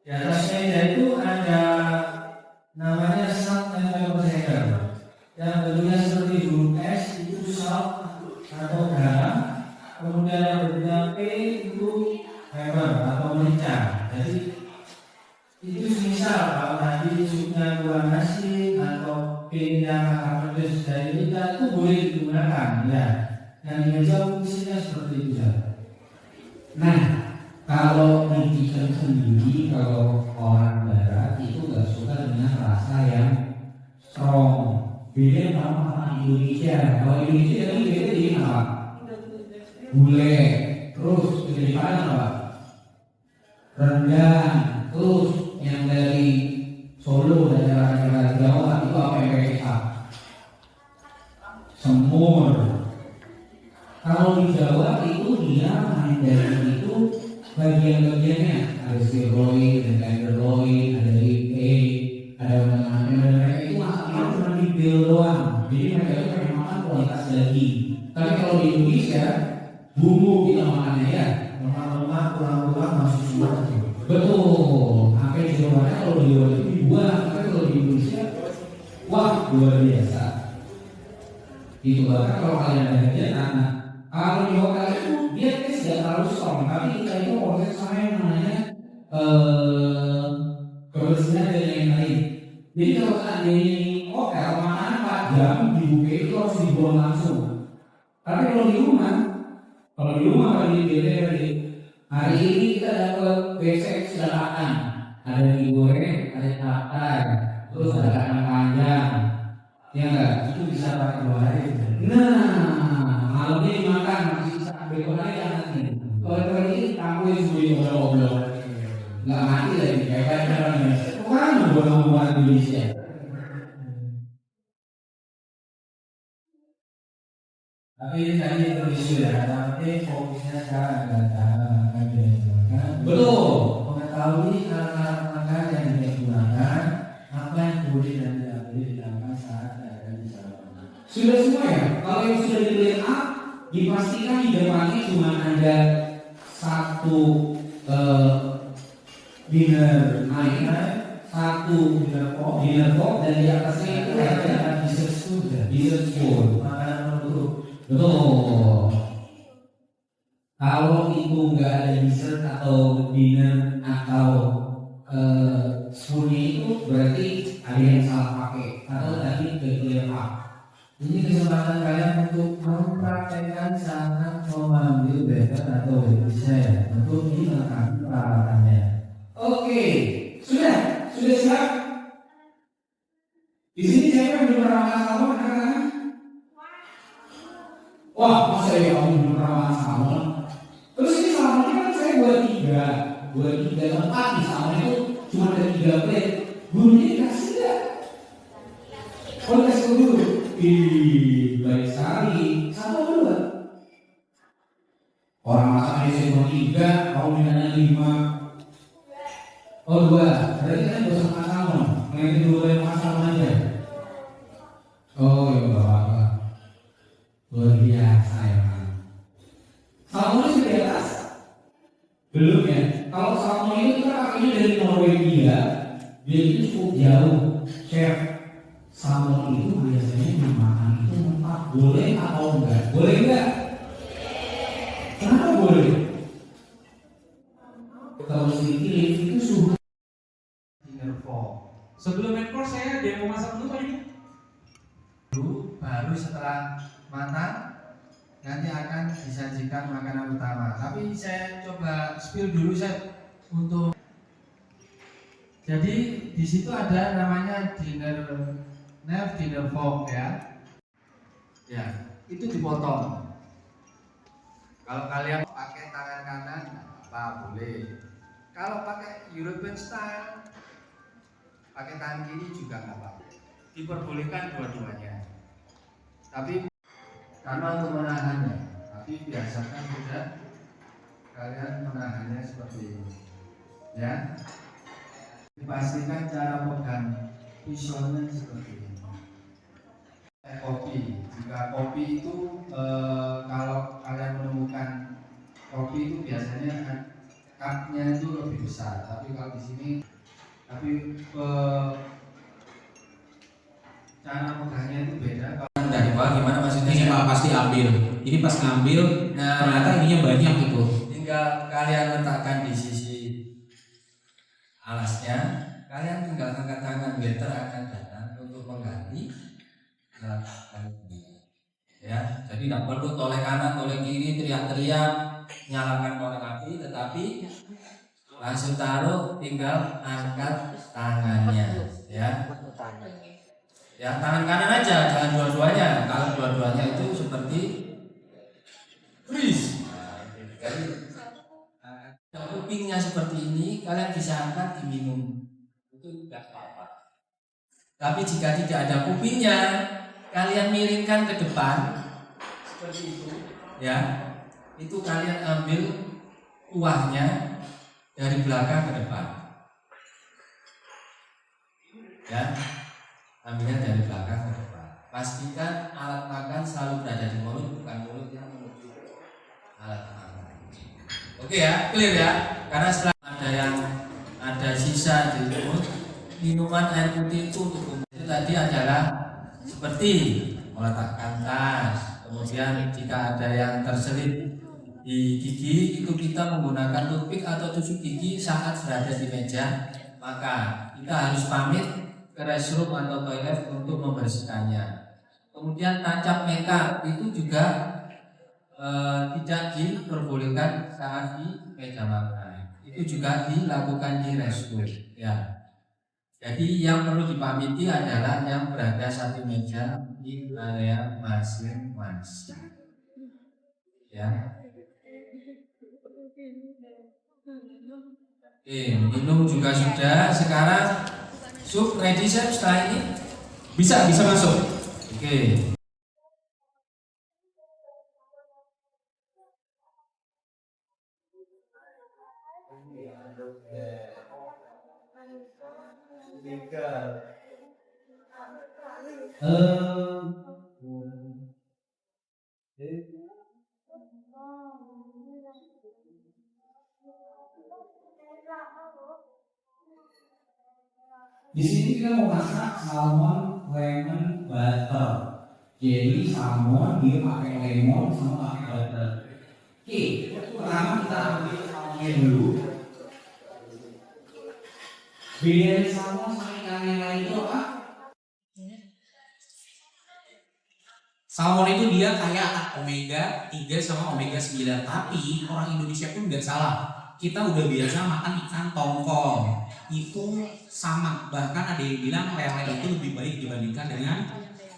Di atas meja itu ada namanya salt and pepper shaker. Yang bentuknya seperti gunung es itu salt atau garam, kemudian yang bentuknya P itu pepper atau merica. Jadi itu misal kalau tadi supnya kurang asin atau P-nya makan pedas dari merica itu boleh digunakan ya. Yang meja fungsinya seperti itu ya. Nah, kalau netizen sendiri kalau orang barat itu nggak suka dengan rasa yang strong. Beda sama Indonesia. Kalau Indonesia itu beda di apa? Gulai, terus jadi apa? Rendang, terus yang dari Solo dari daerah Jawa itu apa yang kayak semur. Kalau di Jawa itu dia main dari itu bagian-bagiannya ada sirloin, ada tenderloin, ada lipe, ada macam-macam. Mereka itu masaknya cuma di grill doang. Jadi mereka itu pengen makan kualitas daging. Tapi kalau di Indonesia bumbu kita makannya ya lemak-lemak, kurang-kurang masuk semua. Betul. Sampai di Jawa kalau di Jawa itu dibuang, tapi kalau di Indonesia wah luar biasa. Itu bahkan kalau kalian ada kegiatan, kalau di lokal itu dia tidak terlalu strong, tapi kita itu proses sama yang namanya kebersihan dan lain-lain. Jadi kalau seandainya hotel makanan 4 jam di buffet itu harus dibuang langsung. Tapi kalau di rumah di BDRD hari ini kita dapat besek silakan, ada digoreng, ada bakar, terus ada kacang panjang, ya enggak? Itu bisa pakai 2 hari. Nah, malamnya dimakan masih bisa besok hari nanti. Kalau ini kamu yang sudah ngobrol-ngobrol, nggak mati lagi kayak caranya. Bukan buat Indonesia. Tapi tadi berisi ya, tapi fokusnya sekarang adalah betul mengetahui alat-alat makan yang digunakan, apa yang boleh dan tidak boleh dilakukan saat ada di sana. Sudah semua ya. Kalau yang sudah di line up, dipastikan di depannya cuma ada satu dinner night, satu dinner pop, dan di atasnya itu ada dessert spoon, makanan penutup. Betul. Kalau itu nggak ada dessert atau dinner atau spoonnya itu berarti ada yang salah pakai atau tadi ke clear up. Ini kesempatan kalian untuk mempraktekkan cara mengambil better atau bisa ya, untuk dilengkapi peralatannya. Oke, sudah siap? Di sini siapa yang belum pernah makan salmon? Anak-anak? Wah, masa ya kamu belum pernah makan salmon? Terus ini salmonnya kan saya buat tiga tempat nih, salmon itu cuma ada 3 plate. Gurunya dikasih nggak? Oh, dikasih dulu. Ih, baik sekali. Satu dulu kan? Orang masak aja cuma 3, kamu mintanya 5. Oh 2, berarti kan gak usah makan salmon. Ngeliatin dulu yang makan salmon aja. Oh ya nggak apa-apa. Luar biasa ya. Salmonnya sudah di atas? Belum ya. Kalau salmon itu kita pakainya dari Norwegia, dia itu cukup jauh. Chef, salmon itu biasanya dimakan itu mentah, boleh atau enggak? Boleh enggak? Kenapa boleh? Kalau sedikit itu suhu. Dinner for. Sebelum main course saya demo masak dulu Pak ini. Baru setelah matang nanti akan disajikan makanan utama. Tapi saya coba spill dulu untuk. Jadi di situ ada namanya dinner fork ya. Ya, itu dipotong. Kalau kalian pakai tangan kanan apa boleh. Kalau pakai European style pakai tangan kiri juga nggak apa-apa. Diperbolehkan dua-duanya. Tapi karena untuk menahannya, tapi biasakan tidak kalian menahannya seperti ini. Ya. Dipastikan cara pegang pisaunya seperti ini. Kopi, jika kopi itu kalau kalian menemukan kopi itu biasanya cupnya itu lebih besar, tapi kalau di sini cara pegangnya itu beda. Kalau dari bawah gimana maksudnya? Ini Pak pasti ambil. Ini pas ngambil, ternyata ininya banyak itu. Tinggal kalian letakkan di sisi alasnya, kalian tinggal angkat tangan, waiter akan datang untuk mengganti. Ya, jadi tidak perlu toleh kanan, toleh kiri, teriak-teriak, nyalakan korek api, tetapi langsung taruh, tinggal angkat tangannya, ya. Ya, tangan kanan aja, jangan dua-duanya. Kalau dua-duanya itu seperti freeze. Jadi kupingnya seperti ini, kalian bisa angkat diminum, itu tidak apa-apa. Tapi jika tidak ada kupingnya, kalian miringkan ke depan seperti itu, ya. Itu kalian ambil kuahnya dari belakang ke depan, ya. Ambilnya dari belakang ke depan. Pastikan alat makan selalu berada di mulut, bukan mulut yang menuju alat makan. Oke ya, clear ya. Karena setelah ada sisa di mulut, minuman air putih itu untuk itu tadi adalah seperti meletakkan tas. Kemudian jika ada yang terselip di gigi, itu kita menggunakan toothpick atau tusuk gigi saat berada di meja. Maka kita harus pamit ke restroom atau toilet untuk membersihkannya. Kemudian tancap makeup itu juga tidak diperbolehkan saat di meja makan. Itu juga dilakukan di restroom. Ya. Jadi yang perlu dipamiti adalah yang berada satu meja di area masing-masing. Ya. Oke, minum juga sudah. Sekarang sup ready chef setelah ini bisa masuk. Oke. Di sini kita mau masak salmon lemon butter. Jadi salmon dia pakai lemon sama pakai butter. Oke, pertama kita ambil salmonnya dulu. Beda salmon sama ikan yang lain itu apa? Salmon itu dia kayak omega 3 sama omega 9, tapi orang Indonesia pun nggak salah. Kita udah biasa makan ikan tongkol, itu sama. Bahkan ada yang bilang lele itu lebih baik dibandingkan dengan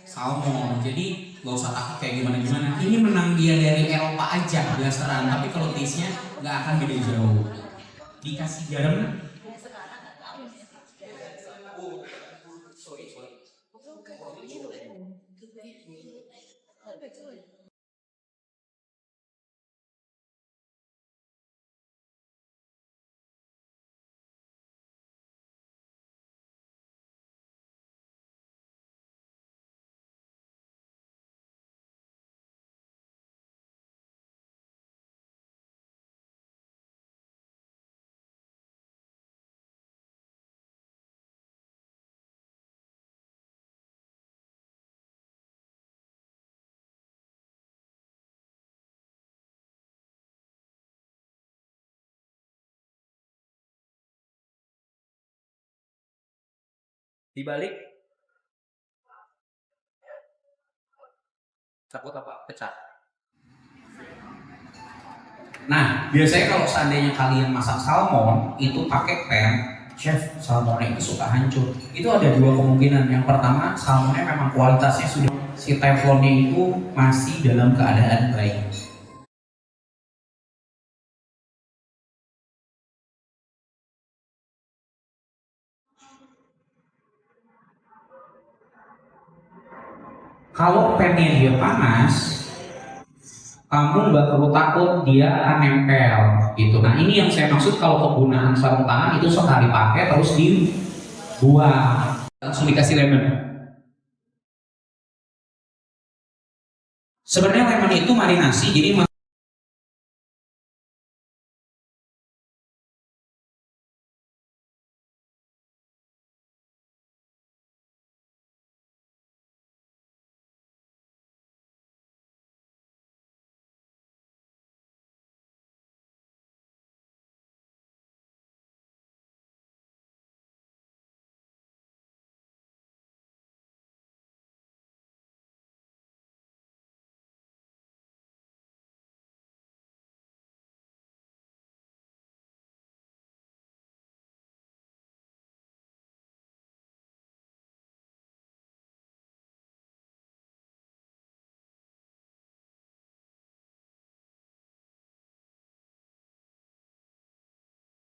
salmon. Jadi nggak usah takut kayak gimana-gimana. Ini menang dia dari Eropa aja blasteran, tapi kalau taste-nya nggak akan beda jauh. Dikasih garam. Dibalik takut apa? Pecah. Nah, biasanya kalau seandainya kalian masak salmon itu pakai pan, chef, salmonnya itu suka hancur. Itu ada dua kemungkinan. Yang pertama, salmonnya memang kualitasnya sudah, si teflonnya itu masih dalam keadaan baik. Kalau pannya dia panas, kamu nggak perlu takut dia akan nempel gitu. Nah ini yang saya maksud kalau penggunaan sarung tangan itu sekali pakai terus dibuang, langsung dikasih lemon. Sebenarnya lemon itu marinasi, jadi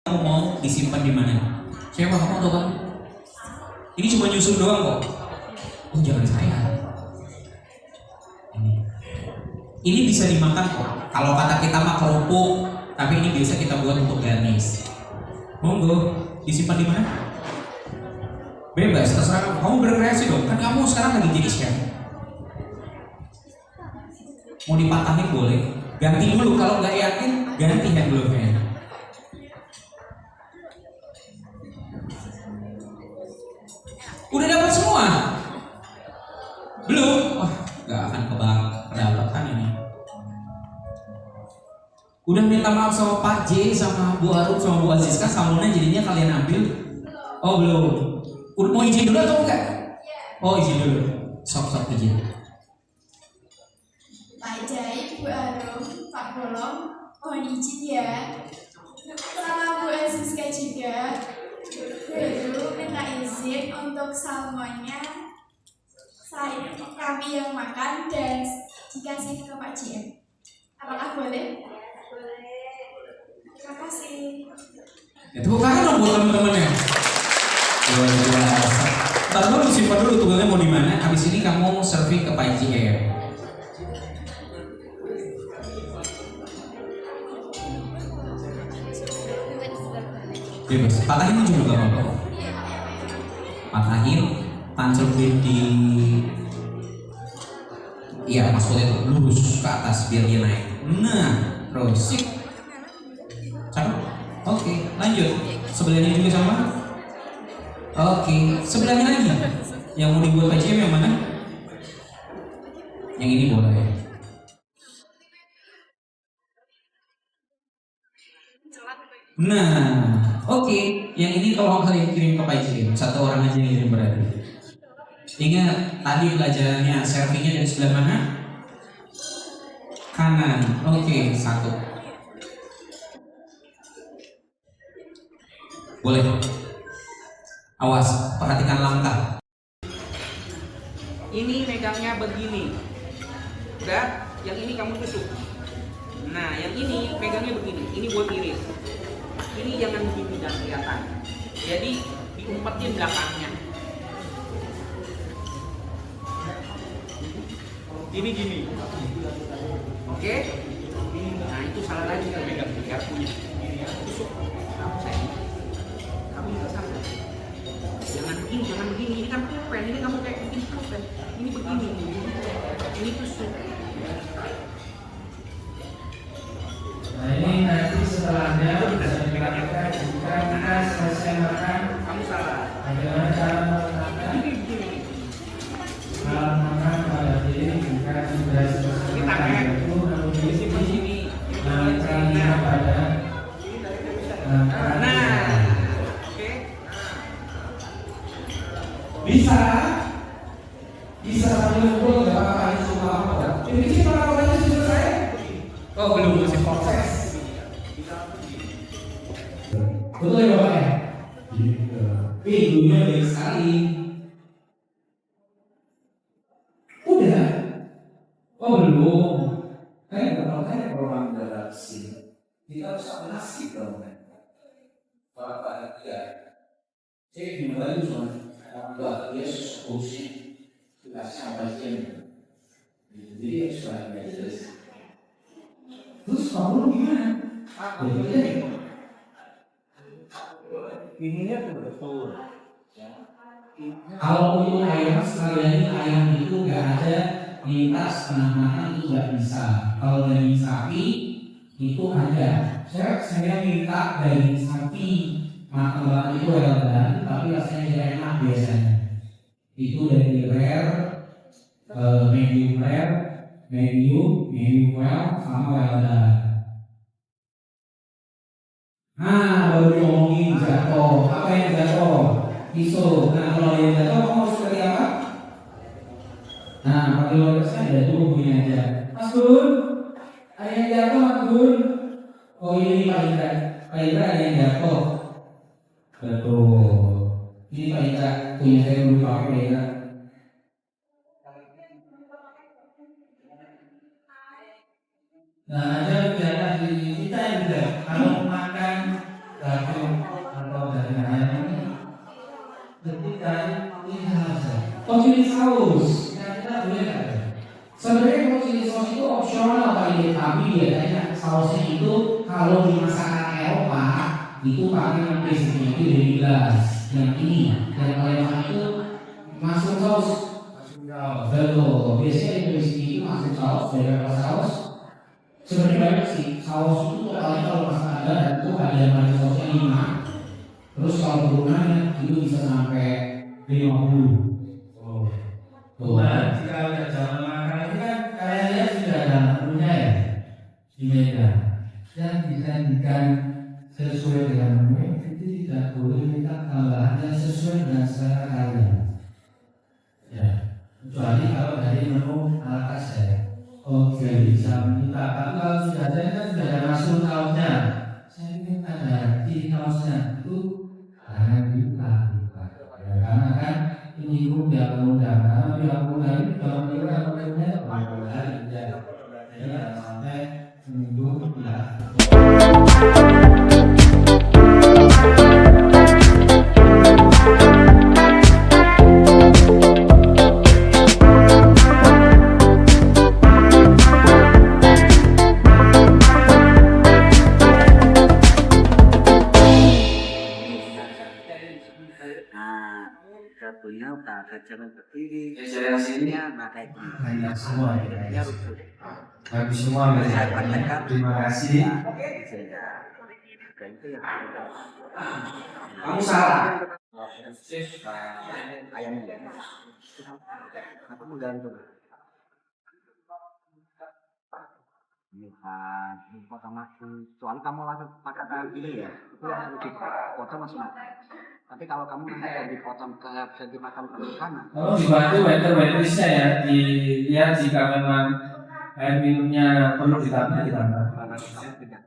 kamu mau disimpan di mana? Siapa kamu atau kamu? Ini cuma nyusun doang kok. Oh jangan saya. Ini bisa dimakan kok. Kalau kata kita mah kerupuk, tapi ini biasa kita buat untuk garnish. Monggo, disimpan di mana? Bebas, terserah kamu. Kamu berkreasi dong. Kan kamu sekarang lagi jadi chef. Mau dipatahin boleh. Ganti dulu, kalau nggak yakin ganti hand glove-nya. Udah dapat semua? Belum? Wah, nggak akan kedapatan ini. Udah minta maaf sama Pak J, sama Bu Arum, sama Bu Aziz, kan salmonnya jadinya kalian ambil? Oh belum. Udah mau izin dulu atau enggak? Oh izin dulu. Sok izin. Pak Jai, Bu Arum, Pak Bolong, mohon izin ya. Sama Bu Aziska juga. Dulu minta izin untuk salmonnya kami yang makan dan dikasih ke Pak JM. Apakah boleh? Boleh. Terima kasih. Ya tepuk tangan dong buat teman-temannya. Luar biasa. Ntar dulu simpan dulu tugasnya mau di mana. Habis ini kamu serving ke Pak JM. Bebas. Patahin juga gak apa-apa. Patahin, tancelin di, iya maksudnya itu lurus ke atas biar dia naik. Nah, terus sip. Cakep. Oke, lanjut. Sebelahnya juga sama. Oke, sebelahnya lagi. Yang mau dibuat PCM yang mana? Yang ini boleh. Nah, oke. Yang ini tolong kalian kirim ke PCM. Satu orang aja yang kirim berarti. Ingat tadi pelajarannya servingnya dari sebelah mana? Kanan. Oke, satu. Boleh. Awas, perhatikan langkah. Ini megangnya begini. Udah, yang ini kamu tusuk. Nah, yang ini megangnya begini. Ini buat iris. Ini jangan begini dan kelihatan. Jadi diumpetin belakangnya. Ini gini. Oke? Nah, itu salah lagi kalau megang garpunya. Tusuk. Kamu sayang. Kamu juga salah. Jangan begini. Ini kan pulpen. Ini kamu kayak bikin pulpen. Ini begini. Ini tusuk. Nah ini nanti setelahnya bisa dilakukan jika kita selesai makan. Kamu salah. Bagaimana cara meletakkan Ini begini. alat makan pada diri jika sudah selesai Kita makan kayak itu lalu di sini. meletakkannya pada Nah, oke. bisa sambil ngumpul nggak apa-apa ini semua apa ini sih para sudah selesai. Oh, belum masih proses. Betul ya Bapak ya? Videonya baik sekali. Udah? Oh belum. Kalau saya program dalam sini, kita harus nasi dong. Bapak ya. Saya kembali cuma buat Yesus kursi kita sampai sini. Jadi sudah jelas. Terus kamu gimana? Ininya betul. Kalau untuk ayam sekalian ayam itu nggak ada lintas tengah makan itu nggak bisa. Kalau daging sapi itu ada. Saya minta daging sapi makan banget itu well tapi rasanya tidak enak biasanya. Itu dari rare, medium rare, medium well, sama well done. Nah, baru ngomongin jatuh. Apa yang jatuh? Pisau. Nah, kalau yang jatuh kamu harus seperti apa? Nah, pakai logosnya ada dulu punya aja. Mas Gun, ada yang jatuh Mas Gun? Oh ini Pak Indra. Pak Indra ada yang jatuh. Betul. Ini Pak Indra punya saya dulu pakai Pak Indra. Nah, ada kegiatan di kita yang juga kalau makan daging atau daging ayam ini ketika ini saja. Oh cili saus, kita boleh nggak? Sebenarnya kalau cili saus itu opsional kali ya, tapi biasanya sausnya itu kalau di masakan Eropa itu pakai yang basicnya itu dari gelas. Yang ini, yang paling itu masuk saus. Betul. Biasanya di basic itu masuk saus, beberapa saus. Sebenarnya banyak sih, saus itu kalau masakan ada itu ada yang ada sausnya 5. Terus kalau turunannya itu bisa sampai 50. Oh. Tuh. Nah, jika udah zaman makan ini kan kayaknya sudah ada menunya ya di meja. Dan disajikan sesuai dengan menu, itu tidak boleh minta tambahannya sesuai dengan selera kalian. Ya, kecuali kalau dari menu ala kaset. Oke, bisa minta. Tapi kalau sudah ada kan sudah ada masuk kaosnya. Saya ingin ada di kaosnya itu jangan dibuka. Ya, karena kan ini pun dia mengundang. Karena dia mengundang ini kalau kita mengundangnya hari jadi sampai minggu ya. Satunya tak kacang berdiri, Saya sini pakai Banyak semua ya. rumput. Habis semua terima kasih. kamu salah. Ayamnya, aku menggantung. Ini potong aku. Soalnya kamu langsung pakai kayak gini ya, itu yang lebih potong langsung. Tapi kalau kamu nanti akan dipotong ke bisa dipotong ke kanan. Tolong dibantu waiter-waitressnya ya, dilihat jika memang air minumnya perlu ditambah. Karena kamu tidak.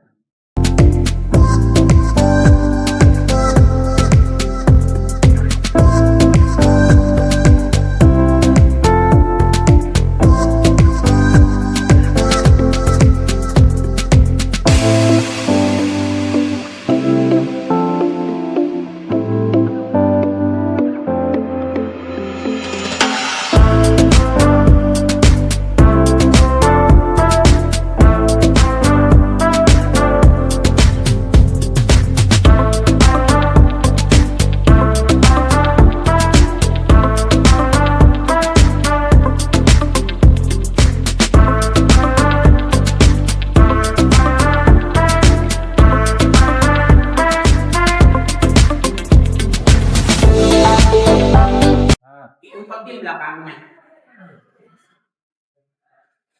Di belakangnya.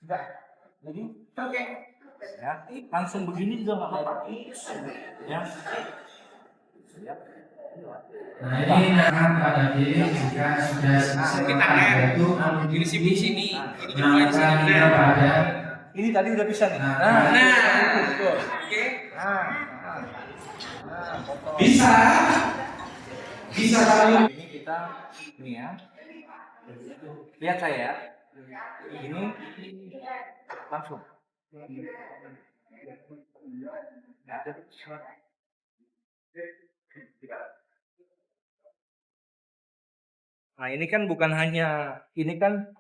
Enggak. Jadi oke. Ya, langsung begini juga nggak apa-apa. Ya. Nah ini akan pada diri jika sudah selesai itu di sini maka kita pada Ini tadi udah bisa nih. Betul. Oke. Bisa kalau ini kita ini ya. Lihat saya ya. Ini langsung. Nah ini kan bukan hanya ini kan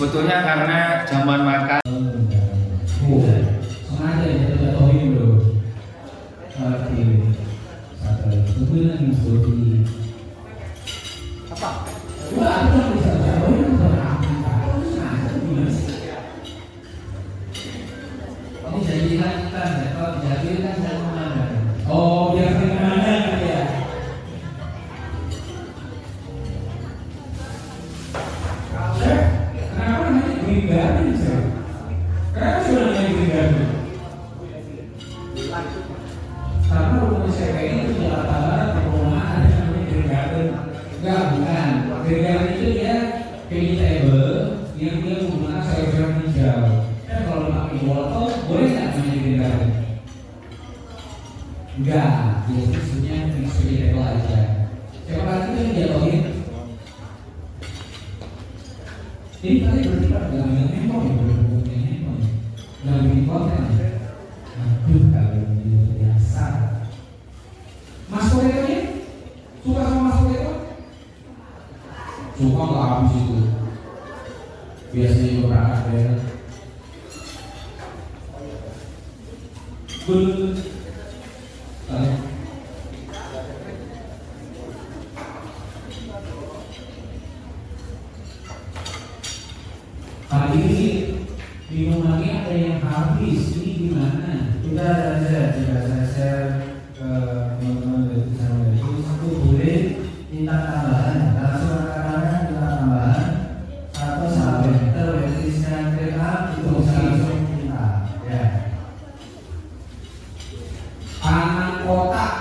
sebetulnya karena jamuan makan. Sengaja ya jatuhin bro. Oke. Satu. Tunggu lagi Mas Dodi. Apa? Wah, aku tak bisa jatuhin ini jadi lanjutan ya, kalau jadi kan saya kemana? Oh, biar kemana ya? Kenapa namanya Green Garden sih? Kenapa sudah namanya Green Garden? Karena rumah saya itu di Jakarta Barat, perumahan ada namanya Green Garden. Enggak, bukan. Green Garden itu dia vegetable yang dia menggunakan sayur-sayuran hijau. Dan kalau pakai wortel, boleh nggak namanya Green Garden? Enggak, biasanya sebenarnya mix vegetable aja. Siapa lagi yang jatuhin? Ini tadi berarti pada bilang handphone ya, berhubung handphone ya. Nggak bikin konten ya. Aduh, kalian ini biasa. Mas Potato-nya? Suka sama Mas Potato? Suka nggak habis itu. Biasanya juga berangkat ya. Good. Pagi ini bingung lagi ada yang habis, ini gimana? Kita ada jika saya share ke teman-teman dari sana itu satu boleh minta tambahan, langsung anak-anak minta tambahan atau sampai terwetisnya kereta itu bisa langsung minta ya. Pangan kotak.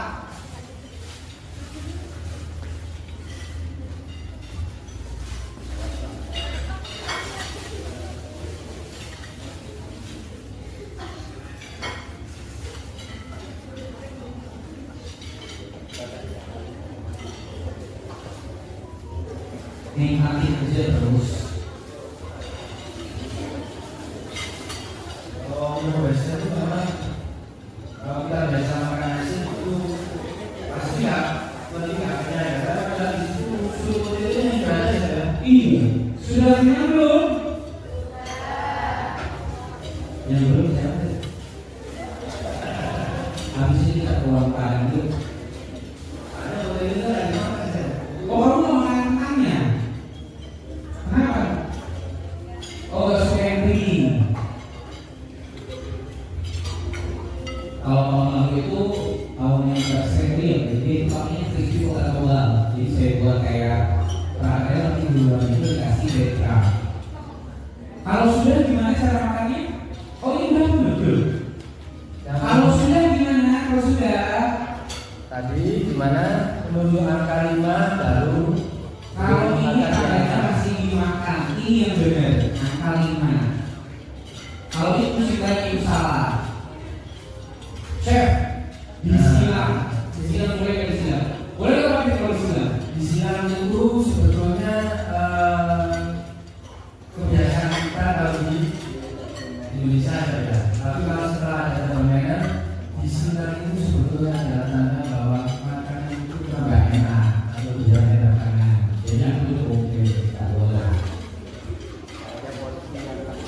Nikmati aja terus. Kalau biasanya itu memang kalau kita biasa makan nasi itu pasti nggak punya ya, karena pada di situ susu itu yang sudah ada ya. Iya, sudah kenyang belum? Yang belum siapa? Habis ini kita ke ruang tamu. Ada boleh itu ada di mana sih? Oh, kamu mau makan kentangnya? Kenapa? Oh, gak suka yang kering. Kalau mau itu awalnya gak sering, jadi pakainya crispy Coca-Cola. Jadi saya buat kayak terakhir nanti duluan itu dikasih beta. Kalau sudah gimana cara makannya? Oh, ini udah betul. Kalau sudah gimana? Kalau sudah Tadi gimana menuju angka 5 baru kalau ini katanya masih dimakan, ini yang benar, angka 5. Kalau itu sebaiknya salah. Chef, disilang. Disilang boleh nggak disilang? Boleh nggak pakai kalau disilang? disilang itu sebetulnya kebiasaan kita kalau di Indonesia ada ya. Tapi kalau setelah ada permainan, disilang itu sebetulnya adalah tanda bahwa makanan itu Nggak enak atau tidak enak kanan. Jadi aku itu oke, tak boleh.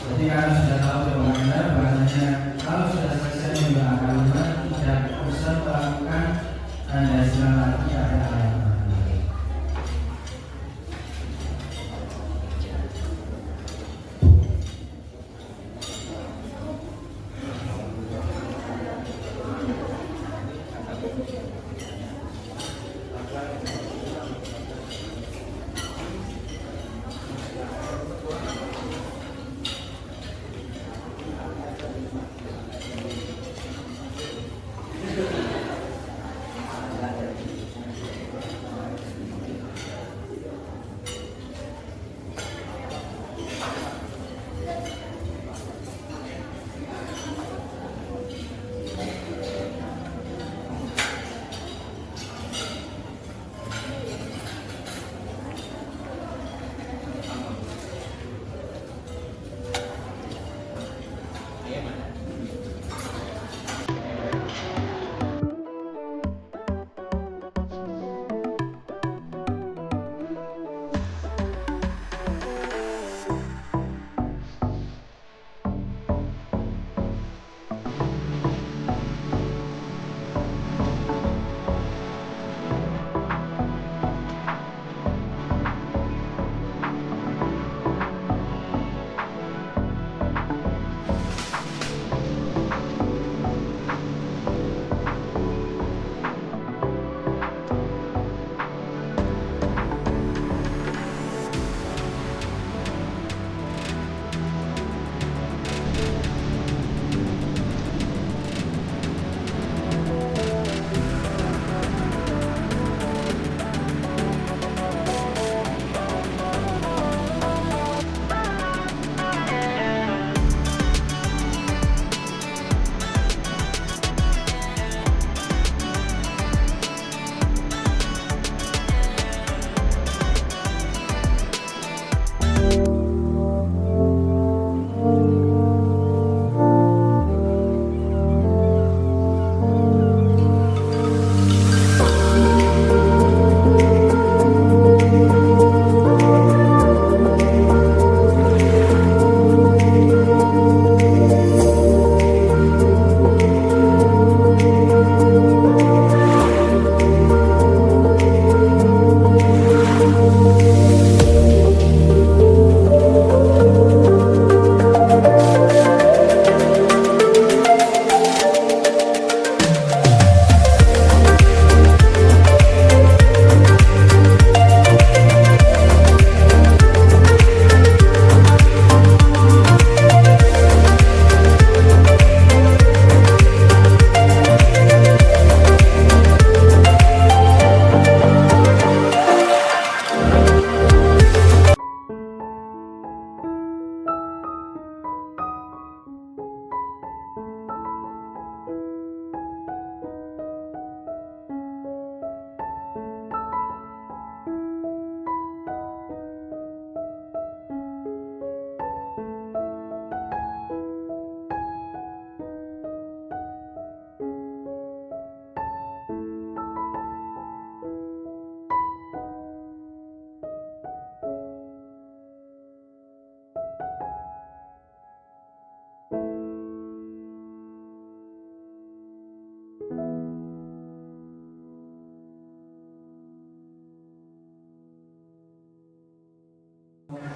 Jadi kalau sudah tahu bagaimana bahasanya, kalau sudah selesai menjual angka 5 tidak usah melakukan tanda silang lagi pada ayat makanan.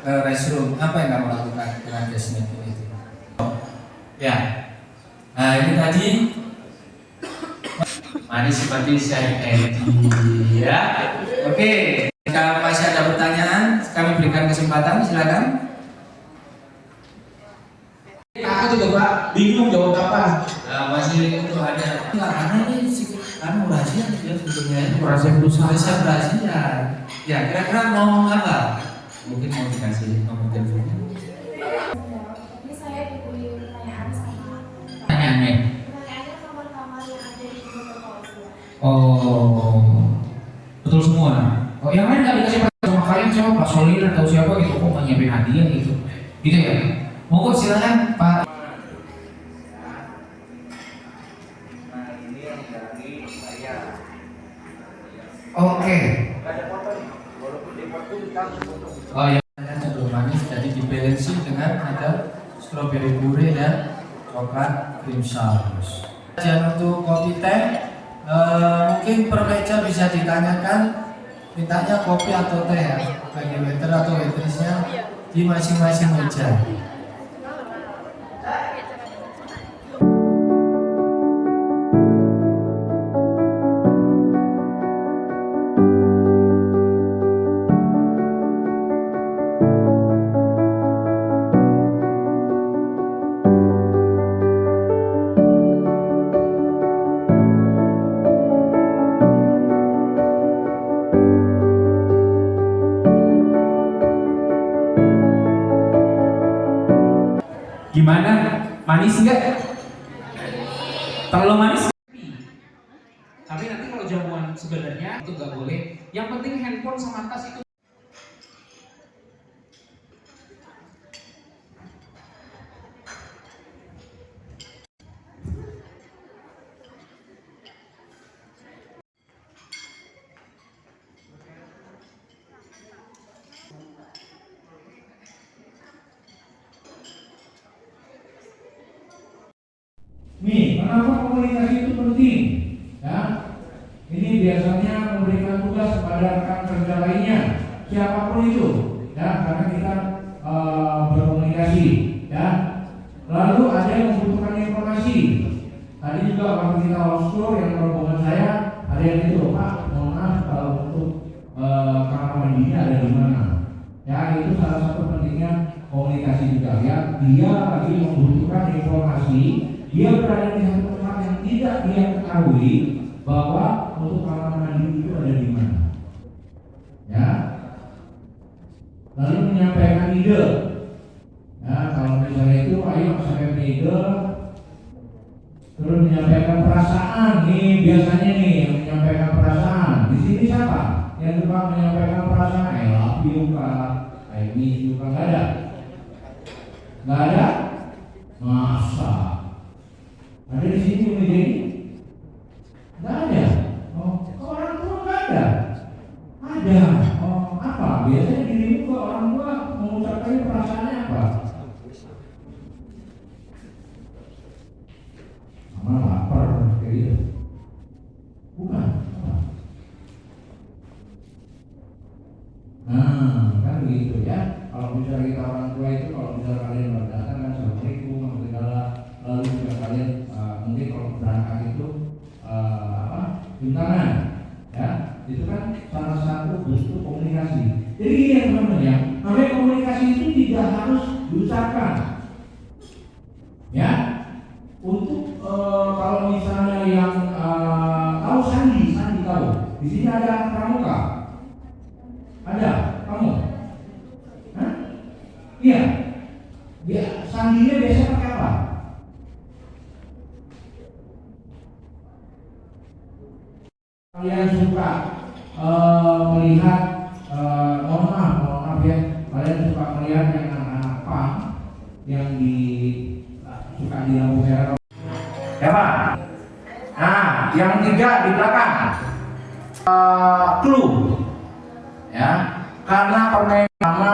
ke restroom, apa yang kamu lakukan dengan desmond itu? Ya, nah ini tadi mari seperti saya Edi ya. Oke, jika masih ada pertanyaan, kami berikan kesempatan, silakan. Aku juga Pak bingung jawab apa. Nah, masih itu ada. Karena ini kan rahasia ya sebetulnya. Rahasia perusahaan. Rahasia rahasia. Ya, kira-kira mau apa? Mungkin mau dikasih nomor teleponnya. Ini saya diberi pertanyaan sama Pertanyaannya. pertanyaannya kamar-kamar yang ada di fotokopi. Oh, betul semua. Oh, yang lain nggak dikasih sama kalian siapa Pak Solil atau siapa gitu? Oh, mau nyiapin hadiah gitu. Gitu ya? Monggo silakan Pak. Oke. Oh ya, cenderung manis, jadi dibalansi dengan ada strawberry puree dan coklat cream sauce. Dan untuk kopi teh, mungkin per meja bisa ditanyakan mintanya kopi atau teh ya, bagi waiter atau waitressnya di masing-masing meja. Gimana? Manis nggak? Terlalu manis? Tapi nanti kalau jamuan sebenarnya itu nggak boleh. Yang penting handphone sama tas itu. Nih, kenapa komunikasi itu penting? Ya, ini biasanya memberikan tugas kepada rekan kerja lainnya, siapapun itu, ya, karena kita berkomunikasi, ya. Lalu ada yang membutuhkan informasi. Tadi juga waktu kita host tour yang rombongan saya, ada yang itu, Pak, mohon maaf kalau untuk kamar mandinya ada di mana? Ya, itu salah satu pentingnya komunikasi juga, ya. Dia lagi membutuhkan informasi. Dia berada di satu tempat yang tidak dia ketahui bahwa untuk kamar mandi itu ada di mana, ya. Lalu menyampaikan ide, ya. Kalau misalnya itu, ayo saya ide, terus menyampaikan perasaan. Nih biasanya nih yang menyampaikan perasaan. Di sini siapa yang suka menyampaikan perasaan? I love you kak, I miss you kak. Nggak ada, nggak ada. Masa? Ada di sini menjadi? Nggak ada. Oh, ke orang tua nggak ada. Ada. Oh, apa? Biasanya dirimu ke orang tua mengucapkan perasaannya apa? Mama lapar kayak gitu. Bukan. Apa? Nah, kan gitu ya. Kalau misalnya kita orang tua itu, kalau misalnya kalian berdatang kan assalamualaikum warahmatullahi. Lalu juga kalian mungkin kalau berangkat itu tangan, ya, itu kan salah satu bentuk komunikasi. Jadi ini ya teman-teman ya, namanya komunikasi itu tidak harus diucapkan, ya. Untuk kalau misalnya yang tahu Sandi tahu, di sini ada pramuka, ada kamu, hah? Iya, Sandinya biasanya pakai apa? Kalian suka melihat, mohon maaf ya, kalian suka melihat yang anak-anak pang yang suka di lampu merah, ya Pak. Nah, yang tiga di belakang, clue, ya, karena permainan sama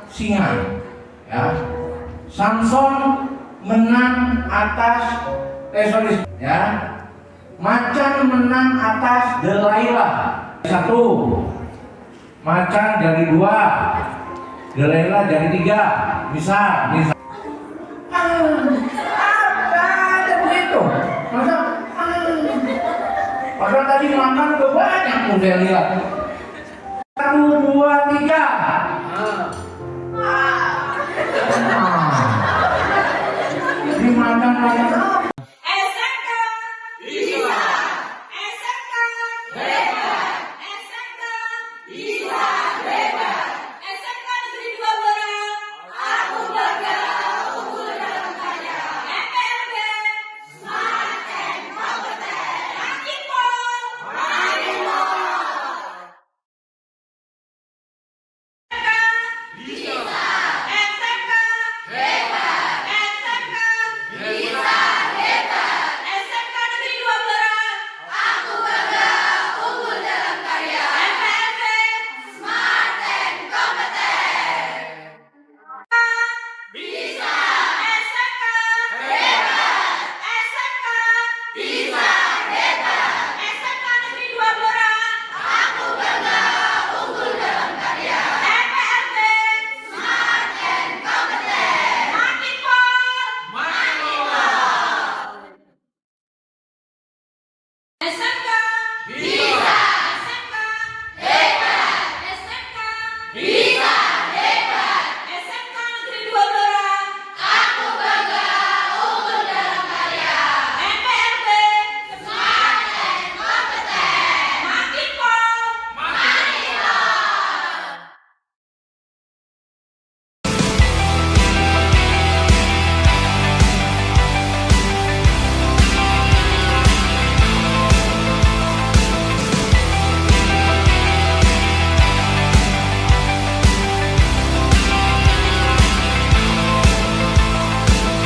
singa, ya. Samson menang atas Tesoris, ya. Macan menang atas Delilah. 1. Macan dari 2. Gelela jari 3, bisa. Ada begitu. Padahal tadi makan udah banyak tuh saya lihat. 1, 2, 3.